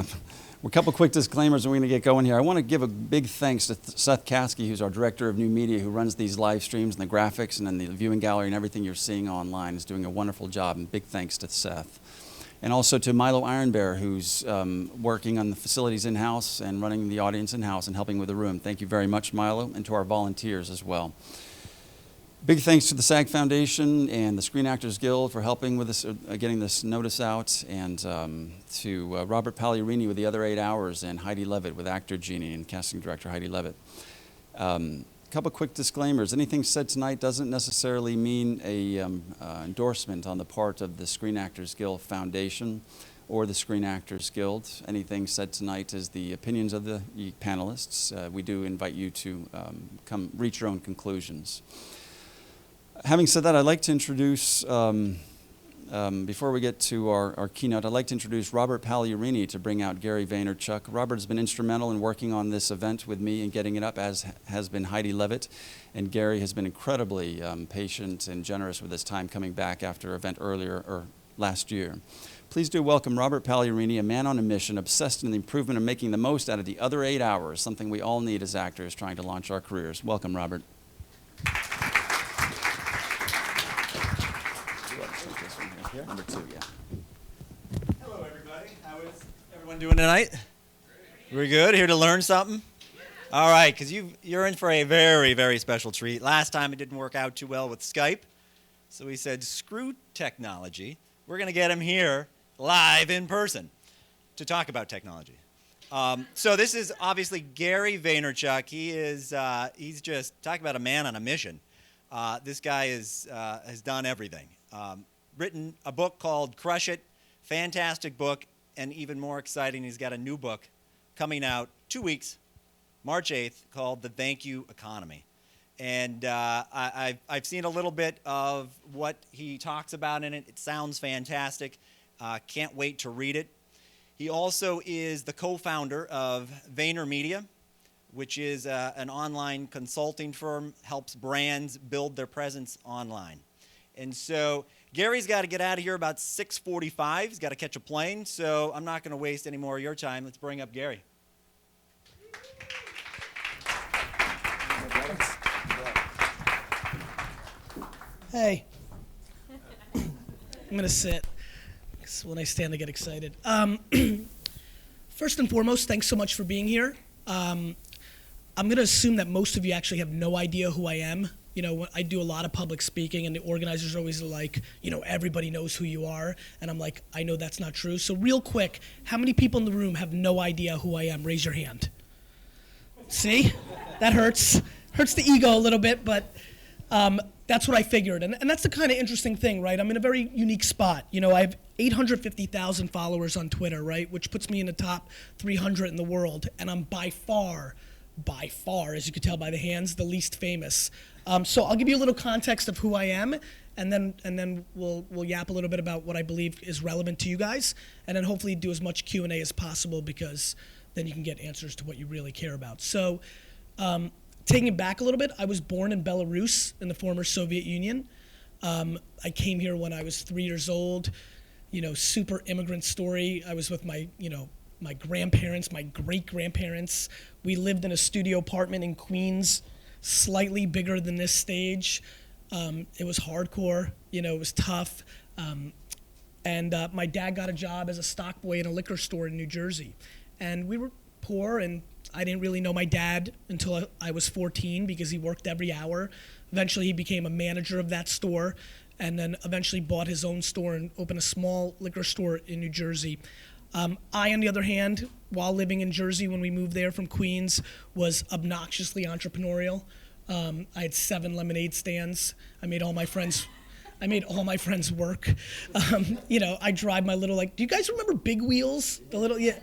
Yeah. A couple quick disclaimers and we're going to get going here. I want to give a big thanks to Seth Caskey, who's our Director of New Media, who runs these live streams and the graphics and then the viewing gallery and everything you're seeing online. Is doing a wonderful job, and big thanks to Seth. And also to Milo Ironbear, who's working on the facilities in-house and running the audience in-house and helping with the room. Thank you very much, Milo, and to our volunteers as well. Big thanks to the SAG Foundation and the Screen Actors Guild for helping with this, getting this notice out, and to Robert Pagliarini with the other 8 hours, and Heidi Levitt with Actor Genie and casting director Heidi Levitt. A couple quick disclaimers. Anything said tonight doesn't necessarily mean a endorsement on the part of the Screen Actors Guild Foundation or the Screen Actors Guild. Anything said tonight is the opinions of the panelists. We do invite you to come reach your own conclusions. Having said that, I'd like to introduce, before we get to our keynote, I'd like to introduce Robert Pagliarini to bring out Gary Vaynerchuk. Robert has been instrumental in working on this event with me and getting it up, as has been Heidi Levitt. And Gary has been incredibly patient and generous with his time coming back after an event earlier, or last year. Please do welcome Robert Pagliarini, a man on a mission, obsessed in the improvement of making the most out of the other 8 hours, something we all need as actors trying to launch our careers. Welcome, Robert. Here? Number 2, yeah. Hello, everybody. How is everyone doing tonight? Great. We're good? Here to learn something? Yeah. All right, because you're in for a very, very special treat. Last time it didn't work out too well with Skype, so we said, screw technology. We're going to get him here live in person to talk about technology. So this is obviously Gary Vaynerchuk. He's just, talk about a man on a mission. This guy has done everything. Written a book called CrushIt, fantastic book, and even more exciting, he's got a new book coming out 2 weeks, March 8th, called The Thank You Economy. And I've seen a little bit of what he talks about in it. It sounds fantastic. Can't wait to read it. He also is the co-founder of VaynerMedia, which is an online consulting firm, helps brands build their presence online. And so Gary's got to get out of here about 6:45. He's got to catch a plane, so I'm not going to waste any more of your time. Let's bring up Gary. Hey. I'm going to sit, because when I stand I get excited. First and foremost, thanks so much for being here. I'm going to assume that most of you actually have no idea who I am. You know, I do a lot of public speaking, and the organizers are always like, you know, everybody knows who you are. And I'm like, I know that's not true. So real quick, how many people in the room have no idea who I am? Raise your hand. See? That hurts. Hurts the ego a little bit, but that's what I figured. And that's the kind of interesting thing, right? I'm in a very unique spot. You know, I have 850,000 followers on Twitter, right? Which puts me in the top 300 in the world. And I'm by far, as you could tell by the hands, the least famous. So I'll give you a little context of who I am, and then we'll yap a little bit about what I believe is relevant to you guys, and then hopefully do as much Q&A as possible, because then you can get answers to what you really care about. So taking it back a little bit, I was born in Belarus in the former Soviet Union. I came here when I was 3 years old. You know, super immigrant story. I was with my grandparents, my great-grandparents. We lived in a studio apartment in Queens, slightly bigger than this stage. It was hardcore, you know, it was tough. And my dad got a job as a stock boy in a liquor store in New Jersey. And we were poor, and I didn't really know my dad until I was 14, because he worked every hour. Eventually he became a manager of that store, and then eventually bought his own store and opened a small liquor store in New Jersey. I, on the other hand, while living in Jersey when we moved there from Queens, was obnoxiously entrepreneurial. I had 7 lemonade stands. I made all my friends work. You know, I drive my little, do you guys remember Big Wheels? I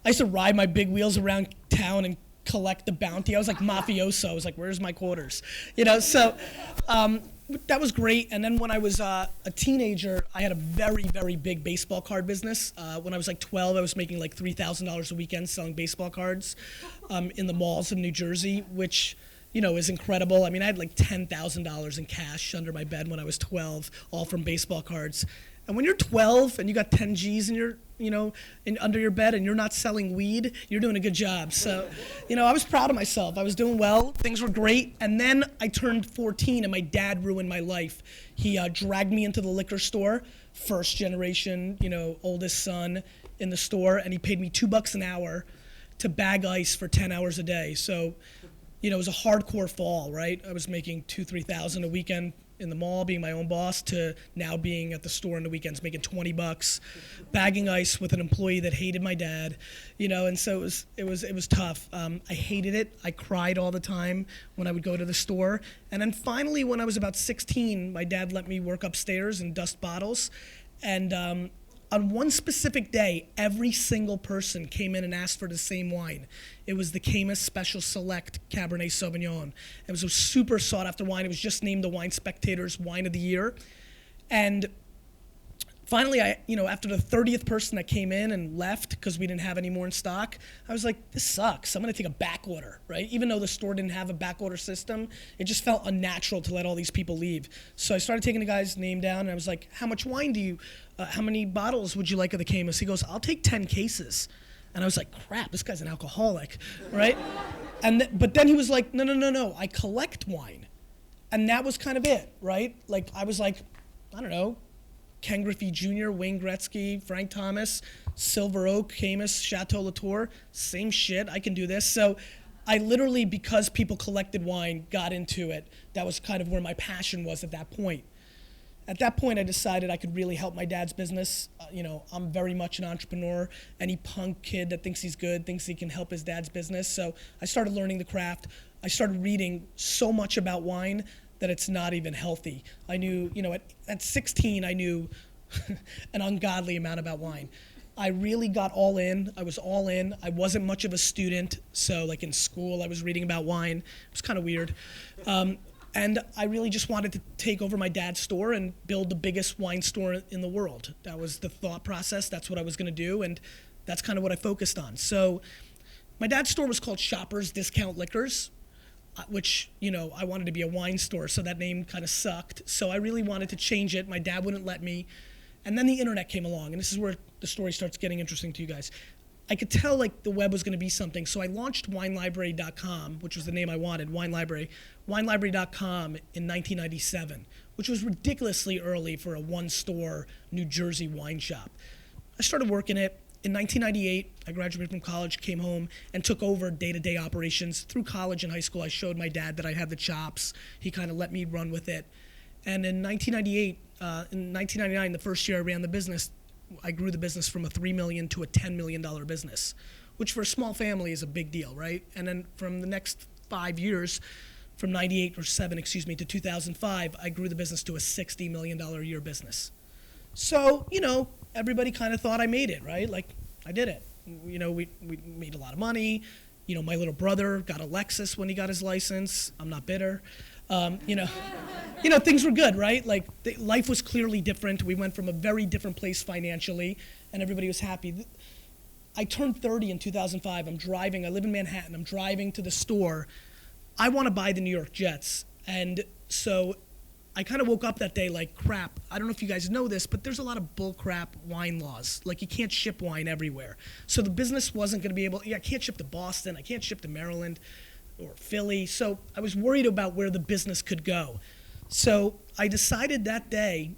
used to ride my Big Wheels around town and collect the bounty. I was like mafioso. I was like, where's my quarters? You know, so that was great. And then when I was a teenager, I had a very, very big baseball card business. When I was like 12, I was making like $3,000 a weekend selling baseball cards in the malls of New Jersey, which, you know, is incredible. I mean, I had like $10,000 in cash under my bed when I was 12, all from baseball cards. And when you're 12 and you got 10 G's in your, under your bed and you're not selling weed, you're doing a good job. So, I was proud of myself. I was doing well. Things were great. And then I turned 14 and my dad ruined my life. He dragged me into the liquor store, first generation, oldest son in the store, and he paid me $2 an hour to bag ice for 10 hours a day. So, it was a hardcore fall, right? I was making $2,000, $3,000 a weekend in the mall, being my own boss, to now being at the store on the weekends, making $20, bagging ice with an employee that hated my dad, and so it was tough. I hated it. I cried all the time when I would go to the store. And then finally, when I was about 16, my dad let me work upstairs and dust bottles. And on one specific day, every single person came in and asked for the same wine. It was the Caymus Special Select Cabernet Sauvignon. It was a super sought-after wine. It was just named the Wine Spectator's Wine of the Year. And finally, after the 30th person that came in and left because we didn't have any more in stock, I was like, this sucks. I'm going to take a back order, right? Even though the store didn't have a back order system, it just felt unnatural to let all these people leave. So I started taking the guy's name down, and I was like, how much wine do you, how many bottles would you like of the Caymus? He goes, I'll take 10 cases. And I was like, crap, this guy's an alcoholic, right? But then he was like, no, I collect wine. And that was kind of it, right? Like, I was like, I don't know, Ken Griffey Jr., Wayne Gretzky, Frank Thomas, Silver Oak, Caymus, Chateau Latour, same shit, I can do this. So I literally, because people collected wine, got into it. That was kind of where my passion was at that point. At that point, I decided I could really help my dad's business. I'm very much an entrepreneur. Any punk kid that thinks he's good thinks he can help his dad's business. So I started learning the craft. I started reading so much about wine that it's not even healthy. I knew, at 16, I knew an ungodly amount about wine. I really got all in. I was all in. I wasn't much of a student. So like in school, I was reading about wine. It was kind of weird. And I really just wanted to take over my dad's store and build the biggest wine store in the world. That was the thought process. That's what I was going to do, and that's kind of what I focused on. So my dad's store was called Shoppers Discount Liquors, which, I wanted to be a wine store, so that name kind of sucked. So I really wanted to change it. My dad wouldn't let me. And then the internet came along, and this is where the story starts getting interesting to you guys. I could tell like the web was going to be something, so I launched WineLibrary.com, which was the name I wanted, Wine Library, WineLibrary.com in 1997, which was ridiculously early for a one-store New Jersey wine shop. I started working it. In 1998, I graduated from college, came home, and took over day-to-day operations. Through college and high school, I showed my dad that I had the chops. He kind of let me run with it. And in 1999, the first year I ran the business, I grew the business from a $3 million to a $10 million business, which for a small family is a big deal, right? And then from the next 5 years, from 7 to 2005, I grew the business to a $60 million a year business. So, everybody kind of thought I made it, right? Like, I did it. We made a lot of money. My little brother got a Lexus when he got his license. I'm not bitter. Things were good, right? Like, life was clearly different. We went from a very different place financially, and everybody was happy. I turned 30 in 2005. I'm driving. I live in Manhattan. I'm driving to the store. I want to buy the New York Jets. And so I kind of woke up that day like, crap, I don't know if you guys know this, but there's a lot of bullcrap wine laws. Like, you can't ship wine everywhere. So the business wasn't going to be able, I can't ship to Boston. I can't ship to Maryland or Philly. So I was worried about where the business could go. So I decided that day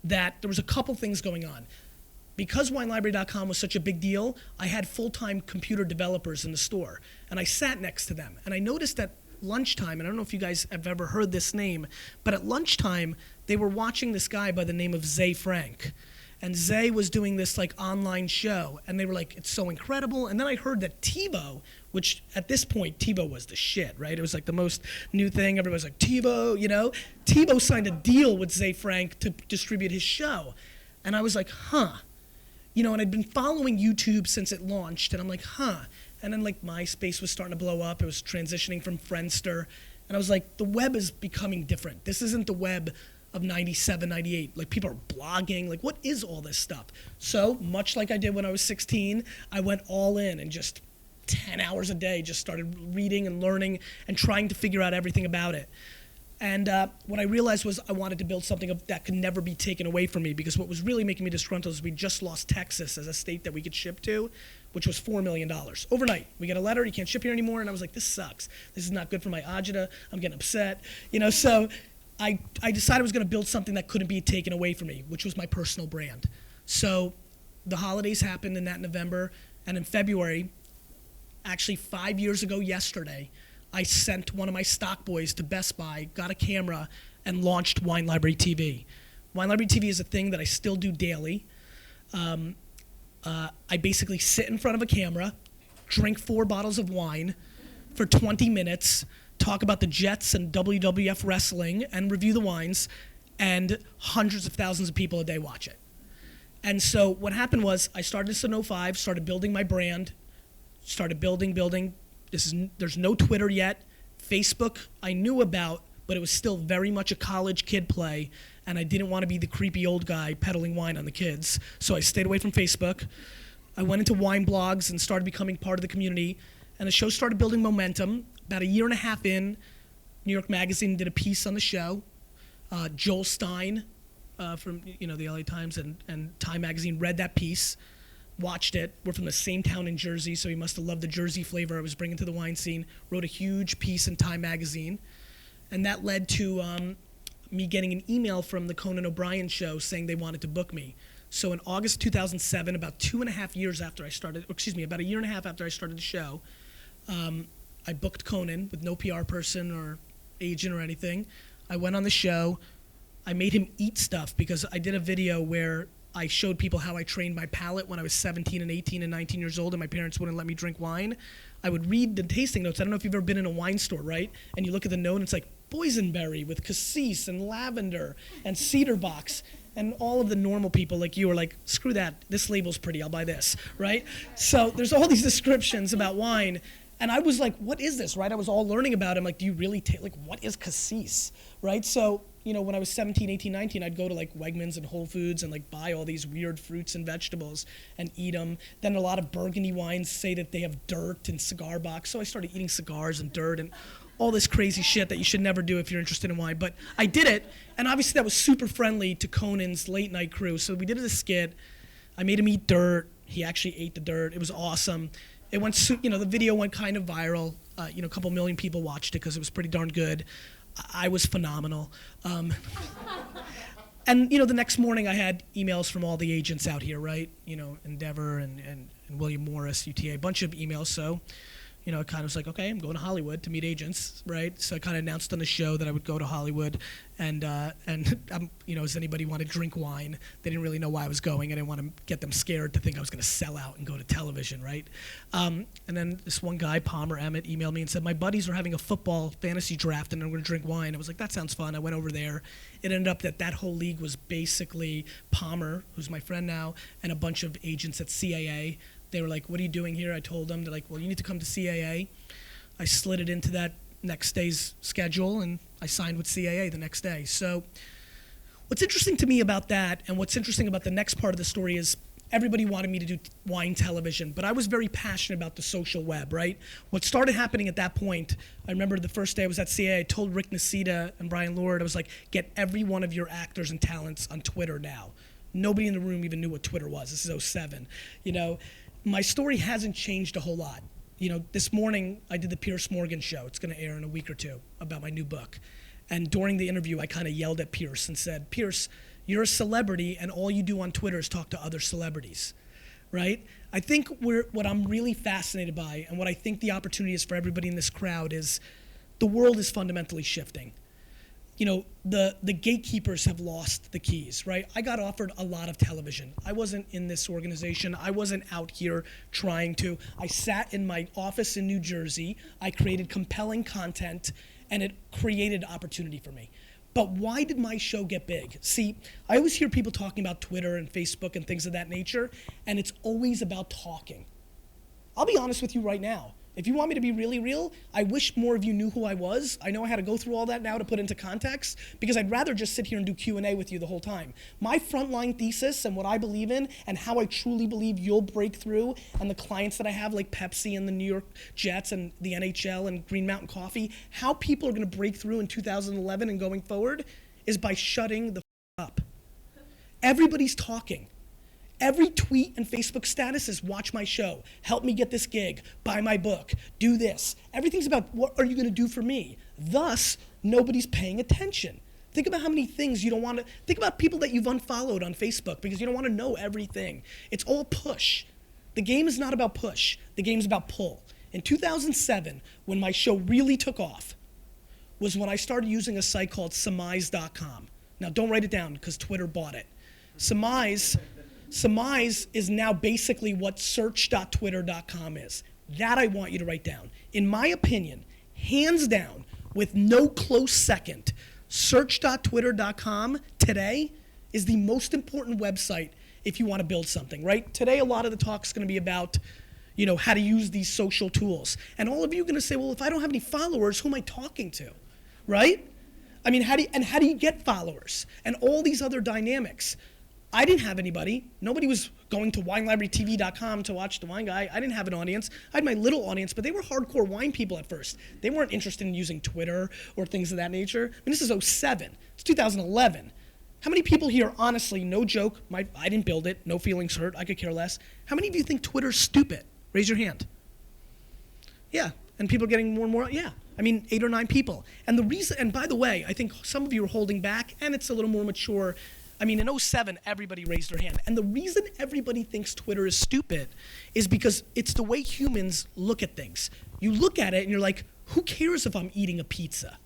that there was a couple things going on. Because WineLibrary.com was such a big deal, I had full-time computer developers in the store, and I sat next to them. And I noticed at lunchtime, and I don't know if you guys have ever heard this name, but at lunchtime, they were watching this guy by the name of Zay Frank. And Zay was doing this like online show, and they were like, it's so incredible. And then I heard that TiVo, which at this point, TiVo was the shit, right? It was like the most new thing. Everybody was like, TiVo, TiVo signed a deal with Zay Frank to distribute his show. And I was like, huh. And I'd been following YouTube since it launched, and I'm like, huh. And then like MySpace was starting to blow up. It was transitioning from Friendster. And I was like, the web is becoming different. This isn't the web of 97, 98. Like, people are blogging. Like, what is all this stuff? So much like I did when I was 16, I went all in and just 10 hours a day just started reading and learning and trying to figure out everything about it. And what I realized was I wanted to build something that could never be taken away from me, because what was really making me disgruntled is we just lost Texas as a state that we could ship to, which was $4 million. Overnight, we get a letter, you can't ship here anymore, and I was like, this sucks. This is not good for my agita. I'm getting upset. So I decided I was gonna build something that couldn't be taken away from me, which was my personal brand. So the holidays happened in that November, and in February, actually 5 years ago yesterday, I sent one of my stock boys to Best Buy, got a camera, and launched Wine Library TV. Wine Library TV is a thing that I still do daily. I basically sit in front of a camera, drink 4 bottles of wine for 20 minutes, talk about the Jets and WWF wrestling, and review the wines, and hundreds of thousands of people a day watch it. And so what happened was I started this in '05, started building my brand, started building. There's no Twitter yet. Facebook I knew about, but it was still very much a college kid play, and I didn't want to be the creepy old guy peddling wine on the kids, so I stayed away from Facebook. I went into wine blogs and started becoming part of the community, and the show started building momentum. About a year and a half in, New York Magazine did a piece on the show. Joel Stein from the LA Times and Time Magazine read that piece, watched it. We're from the same town in Jersey, so he must have loved the Jersey flavor I was bringing to the wine scene. Wrote a huge piece in Time Magazine, and that led to me getting an email from the Conan O'Brien show saying they wanted to book me. So in August 2007, about a year and a half after I started the show, I booked Conan with no PR person or agent or anything. I went on the show. I made him eat stuff because I did a video where I showed people how I trained my palate when I was 17 and 18 and 19 years old and my parents wouldn't let me drink wine. I would read the tasting notes. I don't know if you've ever been in a wine store, right? And you look at the note and it's like boysenberry with cassis and lavender and cedar box. And all of the normal people like you are like, screw that, this label's pretty, I'll buy this, right? So there's all these descriptions about wine. And I was like, what is this, right? I was all learning about it. I'm like, do you really take, like, what is cassis, right? So, when I was 17, 18, 19, I'd go to like Wegmans and Whole Foods and like buy all these weird fruits and vegetables and eat them. Then a lot of Burgundy wines say that they have dirt and cigar box. So I started eating cigars and dirt and all this crazy shit that you should never do if you're interested in wine. But I did it, and obviously that was super friendly to Conan's late night crew. So we did a skit. I made him eat dirt. He actually ate the dirt. It was awesome. It went, the video went kind of viral. A couple million people watched it because it was pretty darn good. I was phenomenal. And, the next morning I had emails from all the agents out here, right? Endeavor and William Morris, UTA, a bunch of emails. So, it kind of was like, okay, I'm going to Hollywood to meet agents, right? So I kind of announced on the show that I would go to Hollywood, and does anybody want to drink wine? They didn't really know why I was going. I didn't want to get them scared to think I was going to sell out and go to television, right? And then this one guy, Palmer Emmett, emailed me and said, my buddies are having a football fantasy draft, and I'm going to drink wine. I was like, that sounds fun. I went over there. It ended up that whole league was basically Palmer, who's my friend now, and a bunch of agents at CAA. They were like, what are you doing here? I told them. They're like, well, you need to come to CAA. I slid it into that next day's schedule, and I signed with CAA the next day. So what's interesting to me about that, and what's interesting about the next part of the story is everybody wanted me to do wine television, but I was very passionate about the social web, right? What started happening at that point, I remember the first day I was at CAA, I told Rick Nacita and Brian Lord, I was like, get every one of your actors and talents on Twitter now. Nobody in the room even knew what Twitter was. This is '07, My story hasn't changed a whole lot. This morning I did the Pierce Morgan show. It's gonna air in a week or two about my new book. And during the interview, I kind of yelled at Pierce and said, Pierce, you're a celebrity and all you do on Twitter is talk to other celebrities, right? I think what I'm really fascinated by and what I think the opportunity is for everybody in this crowd is the world is fundamentally shifting. The gatekeepers have lost the keys, right? I got offered a lot of television. I wasn't in this organization. I wasn't out here trying to. I sat in my office in New Jersey. I created compelling content, and it created opportunity for me. But why did my show get big? See, I always hear people talking about Twitter and Facebook and things of that nature, and it's always about talking. I'll be honest with you right now. If you want me to be really real, I wish more of you knew who I was. I know I had to go through all that now to put into context because I'd rather just sit here and do Q&A with you the whole time. My frontline thesis and what I believe in and how I truly believe you'll break through and the clients that I have like Pepsi and the New York Jets and the NHL and Green Mountain Coffee, how people are gonna break through in 2011 and going forward is by shutting the up. Everybody's talking. Every tweet and Facebook status is watch my show, help me get this gig, buy my book, do this. Everything's about what are you gonna do for me? Thus, nobody's paying attention. Think about how many things you don't wanna, think about people that you've unfollowed on Facebook because you don't wanna know everything. It's all push. The game is not about push, the game's about pull. In 2007, when my show really took off, was when I started using a site called Surmise.com. Now don't write it down because Twitter bought it. Surmise is now basically what search.twitter.com is. That I want you to write down. In my opinion, hands down, with no close second, search.twitter.com today is the most important website if you want to build something, right? Today, a lot of the talk is going to be about, you know, how to use these social tools. And all of you are going to say, well, if I don't have any followers, who am I talking to, right? I mean, how do you get followers? And all these other dynamics. I didn't have anybody. Nobody was going to WineLibraryTV.com to watch the wine guy. I didn't have an audience. I had my little audience, but they were hardcore wine people at first. They weren't interested in using Twitter or things of that nature. I mean, this is '07. It's 2011. How many people here, honestly, no joke, I didn't build it, no feelings hurt, I could care less. How many of you think Twitter's stupid? Raise your hand. Yeah, and people are getting more and more, yeah. I mean, 8 or 9 people. And the reason, and by the way, I think some of you are holding back, and it's a little more mature. I mean, in '07, everybody raised their hand. And the reason everybody thinks Twitter is stupid is because it's the way humans look at things. You look at it and you're like, who cares if I'm eating a pizza,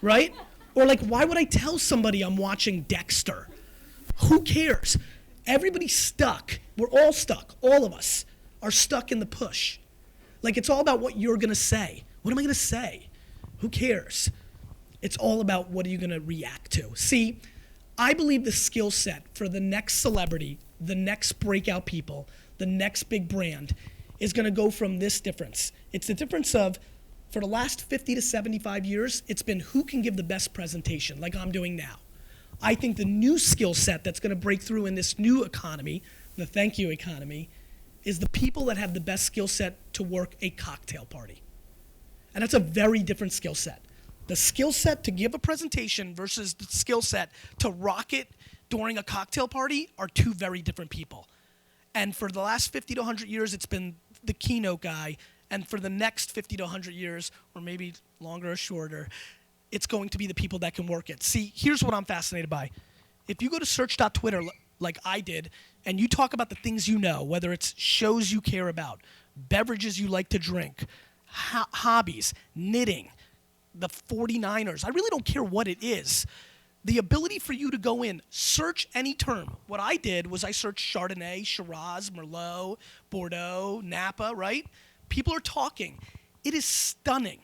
right? Or like, why would I tell somebody I'm watching Dexter? Who cares? Everybody's stuck. We're all stuck. All of us are stuck in the push. Like, it's all about what you're gonna say. What am I gonna say? Who cares? It's all about what are you gonna react to. See, I believe the skill set for the next celebrity, the next breakout people, the next big brand is gonna go from this difference. It's the difference of, for the last 50 to 75 years, it's been who can give the best presentation, like I'm doing now. I think the new skill set that's gonna break through in this new economy, the thank you economy, is the people that have the best skill set to work a cocktail party. And that's a very different skill set. The skill set to give a presentation versus the skill set to rock it during a cocktail party are two very different people. And for the last 50 to 100 years, it's been the keynote guy. And for the next 50 to 100 years, or maybe longer or shorter, it's going to be the people that can work it. See, here's what I'm fascinated by. If you go to search.twitter like I did, and you talk about the things you know, whether it's shows you care about, beverages you like to drink, hobbies, knitting, the 49ers, I really don't care what it is. The ability for you to go in, search any term. What I did was I searched Chardonnay, Shiraz, Merlot, Bordeaux, Napa, right? People are talking. It is stunning,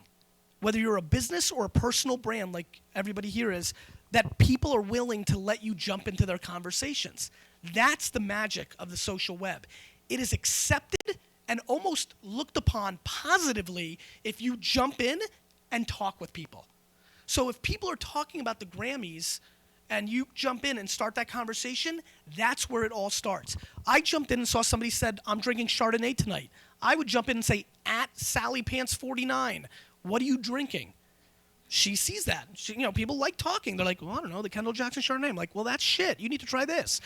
whether you're a business or a personal brand like everybody here is, that people are willing to let you jump into their conversations. That's the magic of the social web. It is accepted and almost looked upon positively if you jump in and talk with people. So if people are talking about the Grammys and you jump in and start that conversation, that's where it all starts. I jumped in and saw somebody said, I'm drinking Chardonnay tonight. I would jump in and say, @SallyPants49, what are you drinking? She sees that. She, people like talking. They're like, well, I don't know, the Kendall Jackson Chardonnay. I'm like, well, that's shit. You need to try this,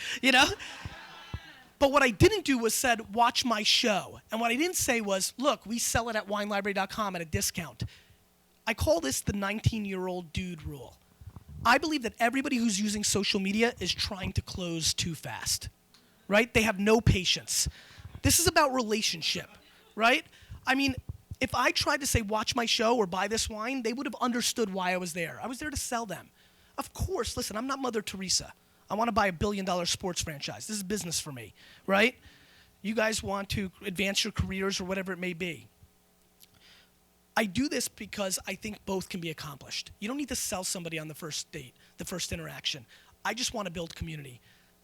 But what I didn't do was said, watch my show. And what I didn't say was, look, we sell it at WineLibrary.com at a discount. I call this the 19-year-old dude rule. I believe that everybody who's using social media is trying to close too fast, right? They have no patience. This is about relationship, right? I mean, if I tried to say, watch my show or buy this wine, they would have understood why I was there. I was there to sell them. Of course, listen, I'm not Mother Teresa. I want to buy $1 billion sports franchise. This is business for me, right? You guys want to advance your careers or whatever it may be. I do this because I think both can be accomplished. You don't need to sell somebody on the first date, the first interaction. I just want to build community.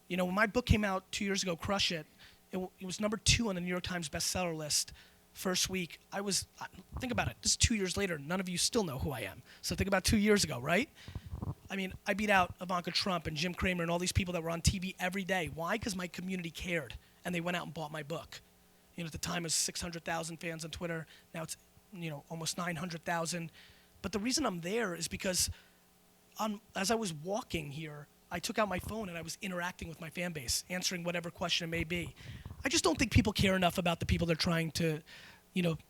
When my book came out 2 years ago, Crush It, it was number 2 on the New York Times bestseller list First week, think about it, this is 2 years later, none of you still know who I am. So think about 2 years ago, right? I mean, I beat out Ivanka Trump and Jim Cramer and all these people that were on TV every day. Why? Because my community cared, and they went out and bought my book. At the time it was 600,000 fans on Twitter. Now it's, almost 900,000. But the reason I'm there is because as I was walking here, I took out my phone and I was interacting with my fan base, answering whatever question it may be. I just don't think people care enough about the people they're trying to,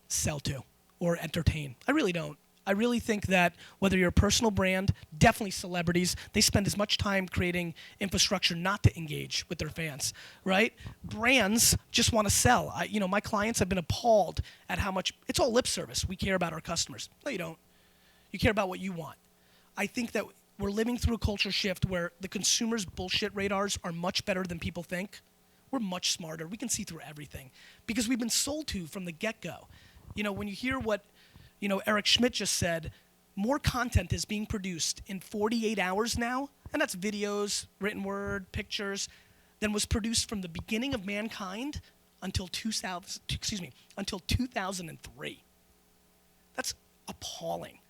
sell to or entertain. I really don't. I really think that whether you're a personal brand, definitely celebrities, they spend as much time creating infrastructure not to engage with their fans, right? Brands just want to sell. My clients have been appalled at how much, it's all lip service. We care about our customers. No, you don't. You care about what you want. I think that we're living through a culture shift where the consumer's bullshit radars are much better than people think. We're much smarter. We can see through everything because we've been sold to from the get-go. When you hear what Eric Schmidt just said, more content is being produced in 48 hours now, and that's videos, written word, pictures, than was produced from the beginning of mankind until 2003. That's appalling.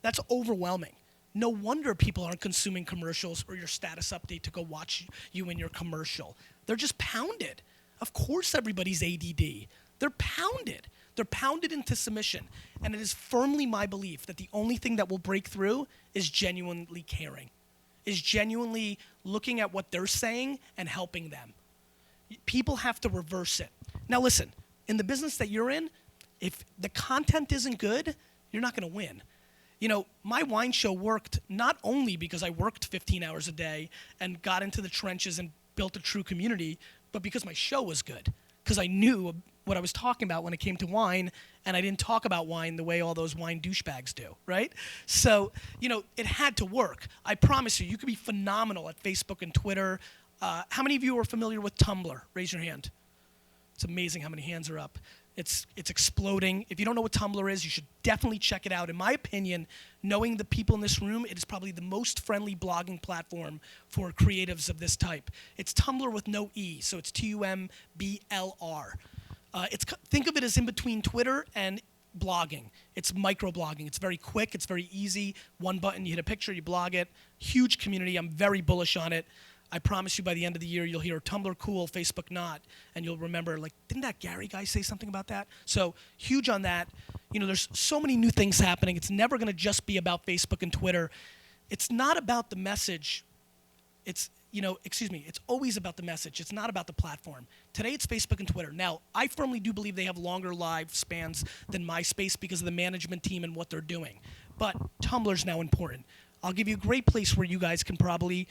That's overwhelming. No wonder people aren't consuming commercials or your status update to go watch you in your commercial. They're just pounded. Of course everybody's ADD. They're pounded. They're pounded into submission. And it is firmly my belief that the only thing that will break through is genuinely caring, is genuinely looking at what they're saying and helping them. People have to reverse it. Now listen, in the business that you're in, if the content isn't good, you're not going to win. My wine show worked not only because I worked 15 hours a day and got into the trenches and built a true community, but because my show was good. Because I knew what I was talking about when it came to wine, and I didn't talk about wine the way all those wine douchebags do, right? So, it had to work. I promise you could be phenomenal at Facebook and Twitter. How many of you are familiar with Tumblr? Raise your hand. It's amazing how many hands are up. It's exploding. If you don't know what Tumblr is, you should definitely check it out. In my opinion, knowing the people in this room, it is probably the most friendly blogging platform for creatives of this type. It's Tumblr with no E, so it's Tumblr. Think of it as in between Twitter and blogging. It's microblogging. It's very quick. It's very easy. One button, you hit a picture, you blog it. Huge community. I'm very bullish on it. I promise you by the end of the year, you'll hear Tumblr cool, Facebook not, and you'll remember, didn't that Gary guy say something about that? So huge on that. There's so many new things happening. It's never going to just be about Facebook and Twitter. It's not about the message. It's always about the message. It's not about the platform. Today it's Facebook and Twitter. Now, I firmly do believe they have longer lifespans than MySpace because of the management team and what they're doing. But Tumblr's now important. I'll give you a great place where you guys can probably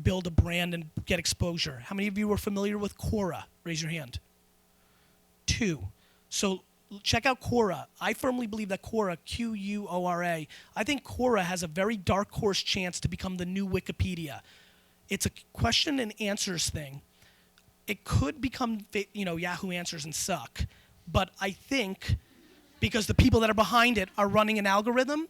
build a brand and get exposure. How many of you are familiar with Quora? Raise your hand. 2. So check out Quora. I firmly believe that Quora, Quora, I think Quora has a very dark horse chance to become the new Wikipedia. It's a question and answers thing. It could become, Yahoo Answers and suck. But I think because the people that are behind it are running an algorithm,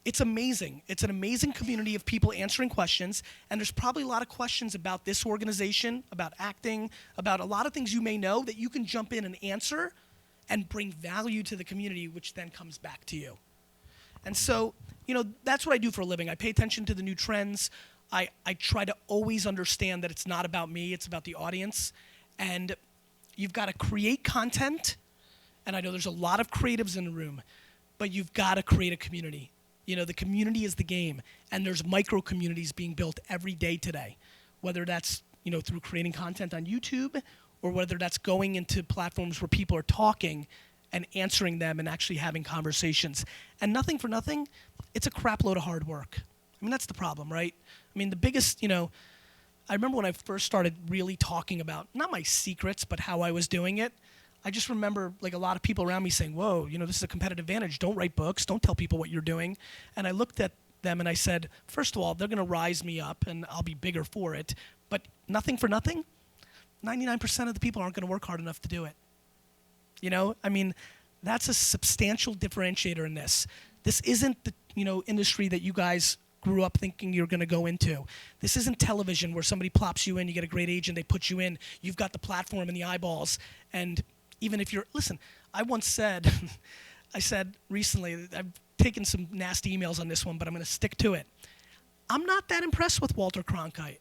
it's amazing. It's an amazing community of people answering questions, and there's probably a lot of questions about this organization, about acting, about a lot of things you may know that you can jump in and answer and bring value to the community, which then comes back to you. And so, that's what I do for a living. I pay attention to the new trends. I try to always understand that it's not about me, it's about the audience. And you've got to create content, and I know there's a lot of creatives in the room, but you've got to create a community. The community is the game, and there's micro communities being built every day today, whether that's through creating content on YouTube or whether that's going into platforms where people are talking and answering them and actually having conversations. And nothing for nothing, it's a crap load of hard work. That's the problem, right? The biggest, I remember when I first started really talking about, not my secrets, but how I was doing it, I just remember a lot of people around me saying, whoa, this is a competitive advantage. Don't write books. Don't tell people what you're doing. And I looked at them and I said, first of all, they're going to rise me up and I'll be bigger for it. But nothing for nothing, 99% of the people aren't going to work hard enough to do it. That's a substantial differentiator in this. This isn't the, industry that you guys grew up thinking you're going to go into. This isn't television where somebody plops you in, you get a great agent, they put you in, you've got the platform and the eyeballs, and even if you're, listen, I once said, I said recently, I've taken some nasty emails on this one, but I'm going to stick to it. I'm not that impressed with Walter Cronkite.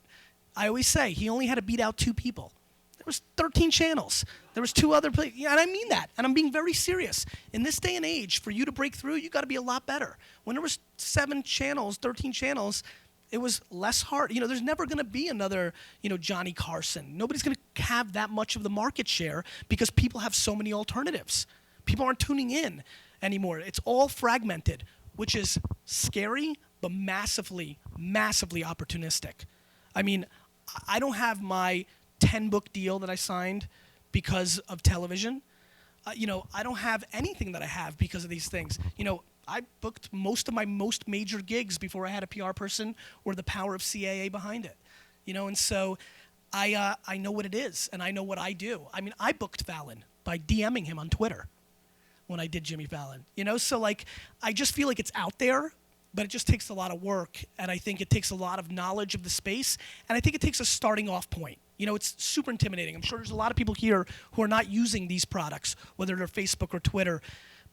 I always say he only had to beat out 2 people. There was 13 channels. There was 2 other places. Yeah, and I mean that. And I'm being very serious. In this day and age, for you to break through, you got to be a lot better. When there was 7 channels, 13 channels, it was less hard. You know, there's never going to be another, you know, Johnny Carson. Nobody's going to have that much of the market share because people have so many alternatives. People aren't tuning in anymore. It's all fragmented, which is scary, but massively, massively opportunistic. I mean, I don't have my 10-book deal that I signed because of television. You know, I don't have anything that I have because of these things. You know, I booked most of my most major gigs before I had a PR person or the power of CAA behind it. You know, and so I know what it is, and I know what I do. I mean, I booked Fallon by DMing him on Twitter when I did Jimmy Fallon. You know, so like, I just feel like it's out there, but it just takes a lot of work, and I think it takes a lot of knowledge of the space, and I think it takes a starting off point. You know, it's super intimidating. I'm sure there's a lot of people here who are not using these products, whether they're Facebook or Twitter,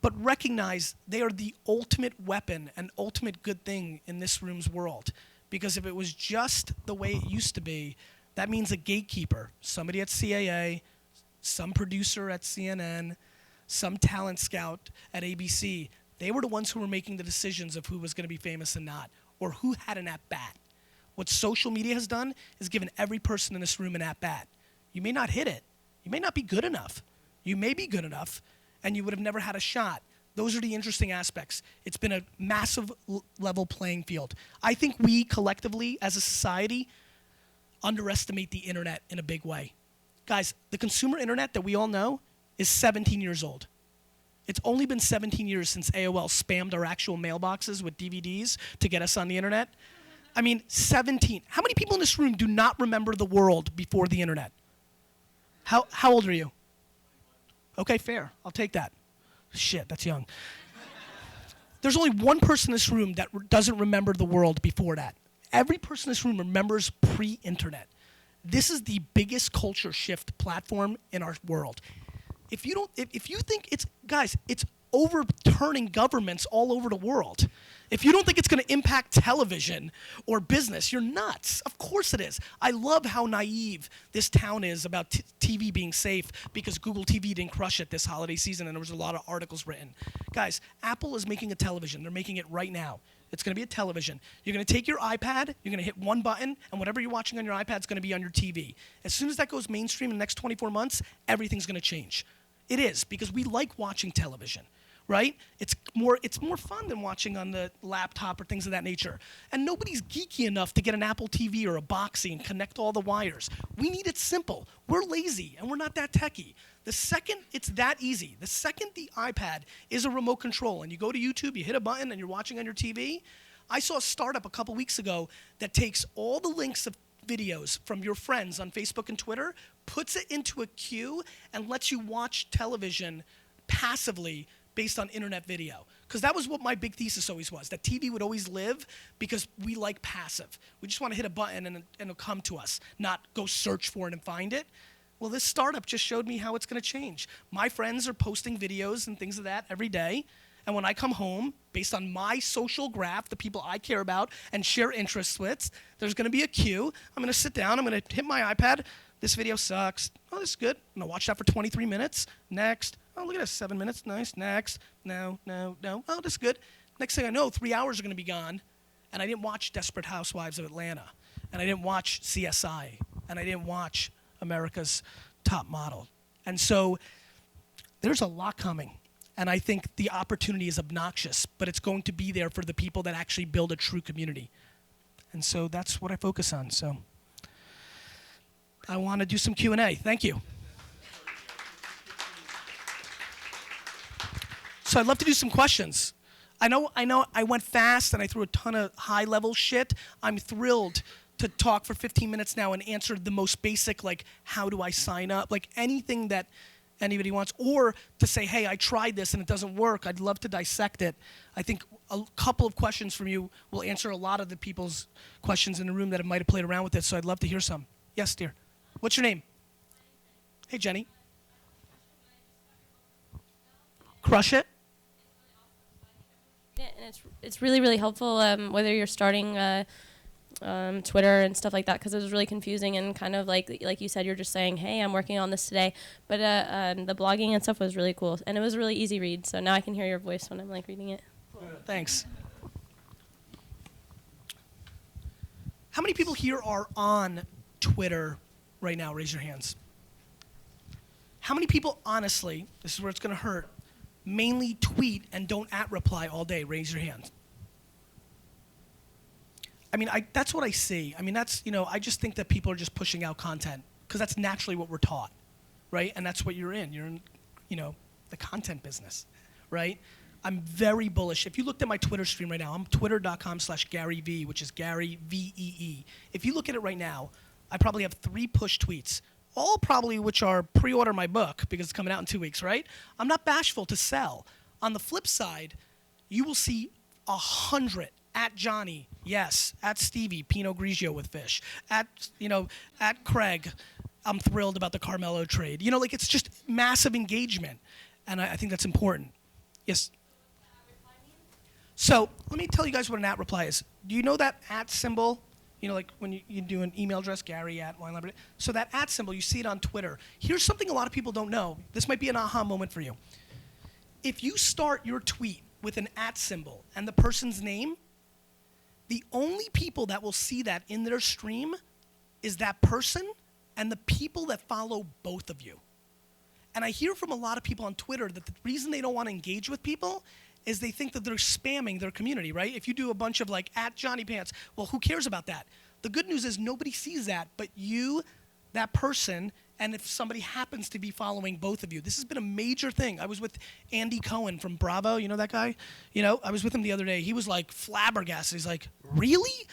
but recognize they are the ultimate weapon and ultimate good thing in this room's world. Because if it was just the way it used to be, that means a gatekeeper, somebody at CAA, some producer at CNN, some talent scout at ABC, they were the ones who were making the decisions of who was going to be famous and not, or who had an at-bat. What social media has done is given every person in this room an at-bat. You may not hit it. You may not be good enough. You may be good enough, and you would have never had a shot. Those are the interesting aspects. It's been a massive level playing field. I think we collectively, as a society, underestimate the internet in a big way. Guys, the consumer internet that we all know is 17 years old. It's only been 17 years since AOL spammed our actual mailboxes with DVDs to get us on the internet. I mean, 17. How many people in this room do not remember the world before the internet? How old are you? Okay, fair. I'll take that. Shit, that's young. There's only one person in this room that doesn't remember the world before that. Every person in this room remembers pre-internet. This is the biggest culture shift platform in our world. If you think it's, guys, it's overturning governments all over the world. If you don't think it's going to impact television or business, you're nuts. Of course it is. I love how naive this town is about TV being safe because Google TV didn't crush it this holiday season, and there was a lot of articles written. Guys, Apple is making a television. They're making it right now. It's going to be a television. You're going to take your iPad, you're going to hit one button, and whatever you're watching on your iPad is going to be on your TV. As soon as that goes mainstream in the next 24 months, everything's going to change. It is, because we like watching television, right? It's more fun than watching on the laptop or things of that nature. And nobody's geeky enough to get an Apple TV or a Boxee and connect all the wires. We need it simple. We're lazy, and we're not that techie. The second it's that easy, the second the iPad is a remote control, and you go to YouTube, you hit a button, and you're watching on your TV. I saw a startup a couple weeks ago that takes all the links of videos from your friends on Facebook and Twitter, puts it into a queue, and lets you watch television passively based on internet video. Because that was what my big thesis always was, that TV would always live because we like passive. We just want to hit a button and it'll come to us, not go search for it and find it. Well, this startup just showed me how it's going to change. My friends are posting videos and things of that every day. And when I come home, based on my social graph, the people I care about and share interests with, there's going to be a queue. I'm going to sit down. I'm going to hit my iPad. This video sucks. Oh, this is good. I'm going to watch that for 23 minutes. Next. Oh, look at this. 7 minutes. Nice. Next. No. Oh, this is good. Next thing I know, 3 hours are going to be gone. And I didn't watch Desperate Housewives of Atlanta. And I didn't watch CSI. And I didn't watch America's Top Model. And so there's a lot coming. And I think the opportunity is obnoxious, but it's going to be there for the people that actually build a true community. And so that's what I focus on. So I want to do some Q&A. Thank you. So I'd love to do some questions. I know I went fast and I threw a ton of high-level shit. I'm thrilled to talk for 15 minutes now and answer the most basic, like, how do I sign up? Like, anything that anybody wants, or to say, hey, I tried this and it doesn't work. I'd love to dissect it. I think a couple of questions from you will answer a lot of the people's questions in the room that might have played around with it, so I'd love to hear some. Yes, dear. What's your name? Hey, Jenny. CrushIt. Yeah, and it's really, really helpful whether you're starting Twitter and stuff like that, because it was really confusing and kind of like you said, you're just saying, hey, I'm working on this today. But the blogging and stuff was really cool, and it was a really easy read. So now I can hear your voice when I'm like reading it. Thanks. How many people here are on Twitter right now? Raise your hands. How many people, honestly, this is where it's going to hurt, mainly tweet and don't @reply all day? Raise your hand. I mean, that's what I see. I mean, that's, I just think that people are just pushing out content because that's naturally what we're taught, right? And that's what you're in. You're in, the content business, right? I'm very bullish. If you looked at my Twitter stream right now, I'm twitter.com/GaryV, which is Gary VEE. If you look at it right now, I probably have 3 push tweets, all probably which are pre-order my book because it's coming out in 2 weeks, right? I'm not bashful to sell. On the flip side, you will see 100 @Johnny, yes, @Stevie, Pinot Grigio with fish, at Craig, I'm thrilled about the Carmelo trade. It's just massive engagement, and I think that's important. Yes. So let me tell you guys what an @reply is. Do you know that @ symbol? Like when you do an email address, Gary @WineLibrary. So that @ symbol, you see it on Twitter. Here's something a lot of people don't know. This might be an aha moment for you. If you start your tweet with an @ symbol and the person's name, the only people that will see that in their stream is that person and the people that follow both of you. And I hear from a lot of people on Twitter that the reason they don't want to engage with people is they think that they're spamming their community, right? If you do a bunch of like @JohnnyPants, well, who cares about that? The good news is nobody sees that but you, that person, and if somebody happens to be following both of you. This has been a major thing. I was with Andy Cohen from Bravo, you know that guy? I was with him the other day. He was like flabbergasted. He's like, really?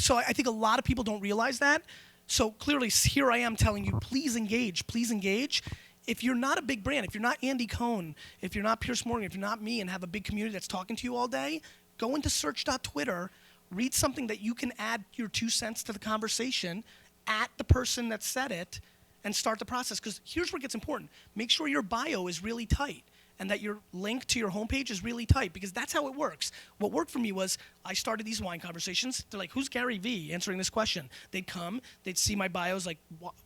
So I think a lot of people don't realize that. So clearly here I am telling you, please engage, please engage. If you're not a big brand, if you're not Andy Cohen, if you're not Pierce Morgan, if you're not me and have a big community that's talking to you all day, go into search.twitter, read something that you can add your 2 cents to the conversation, at the person that said it, and start the process. Because here's where it gets important. Make sure your bio is really tight and that your link to your homepage is really tight, because that's how it works. What worked for me was I started these wine conversations. They're like, who's Gary V answering this question? They'd come, they'd see my bios like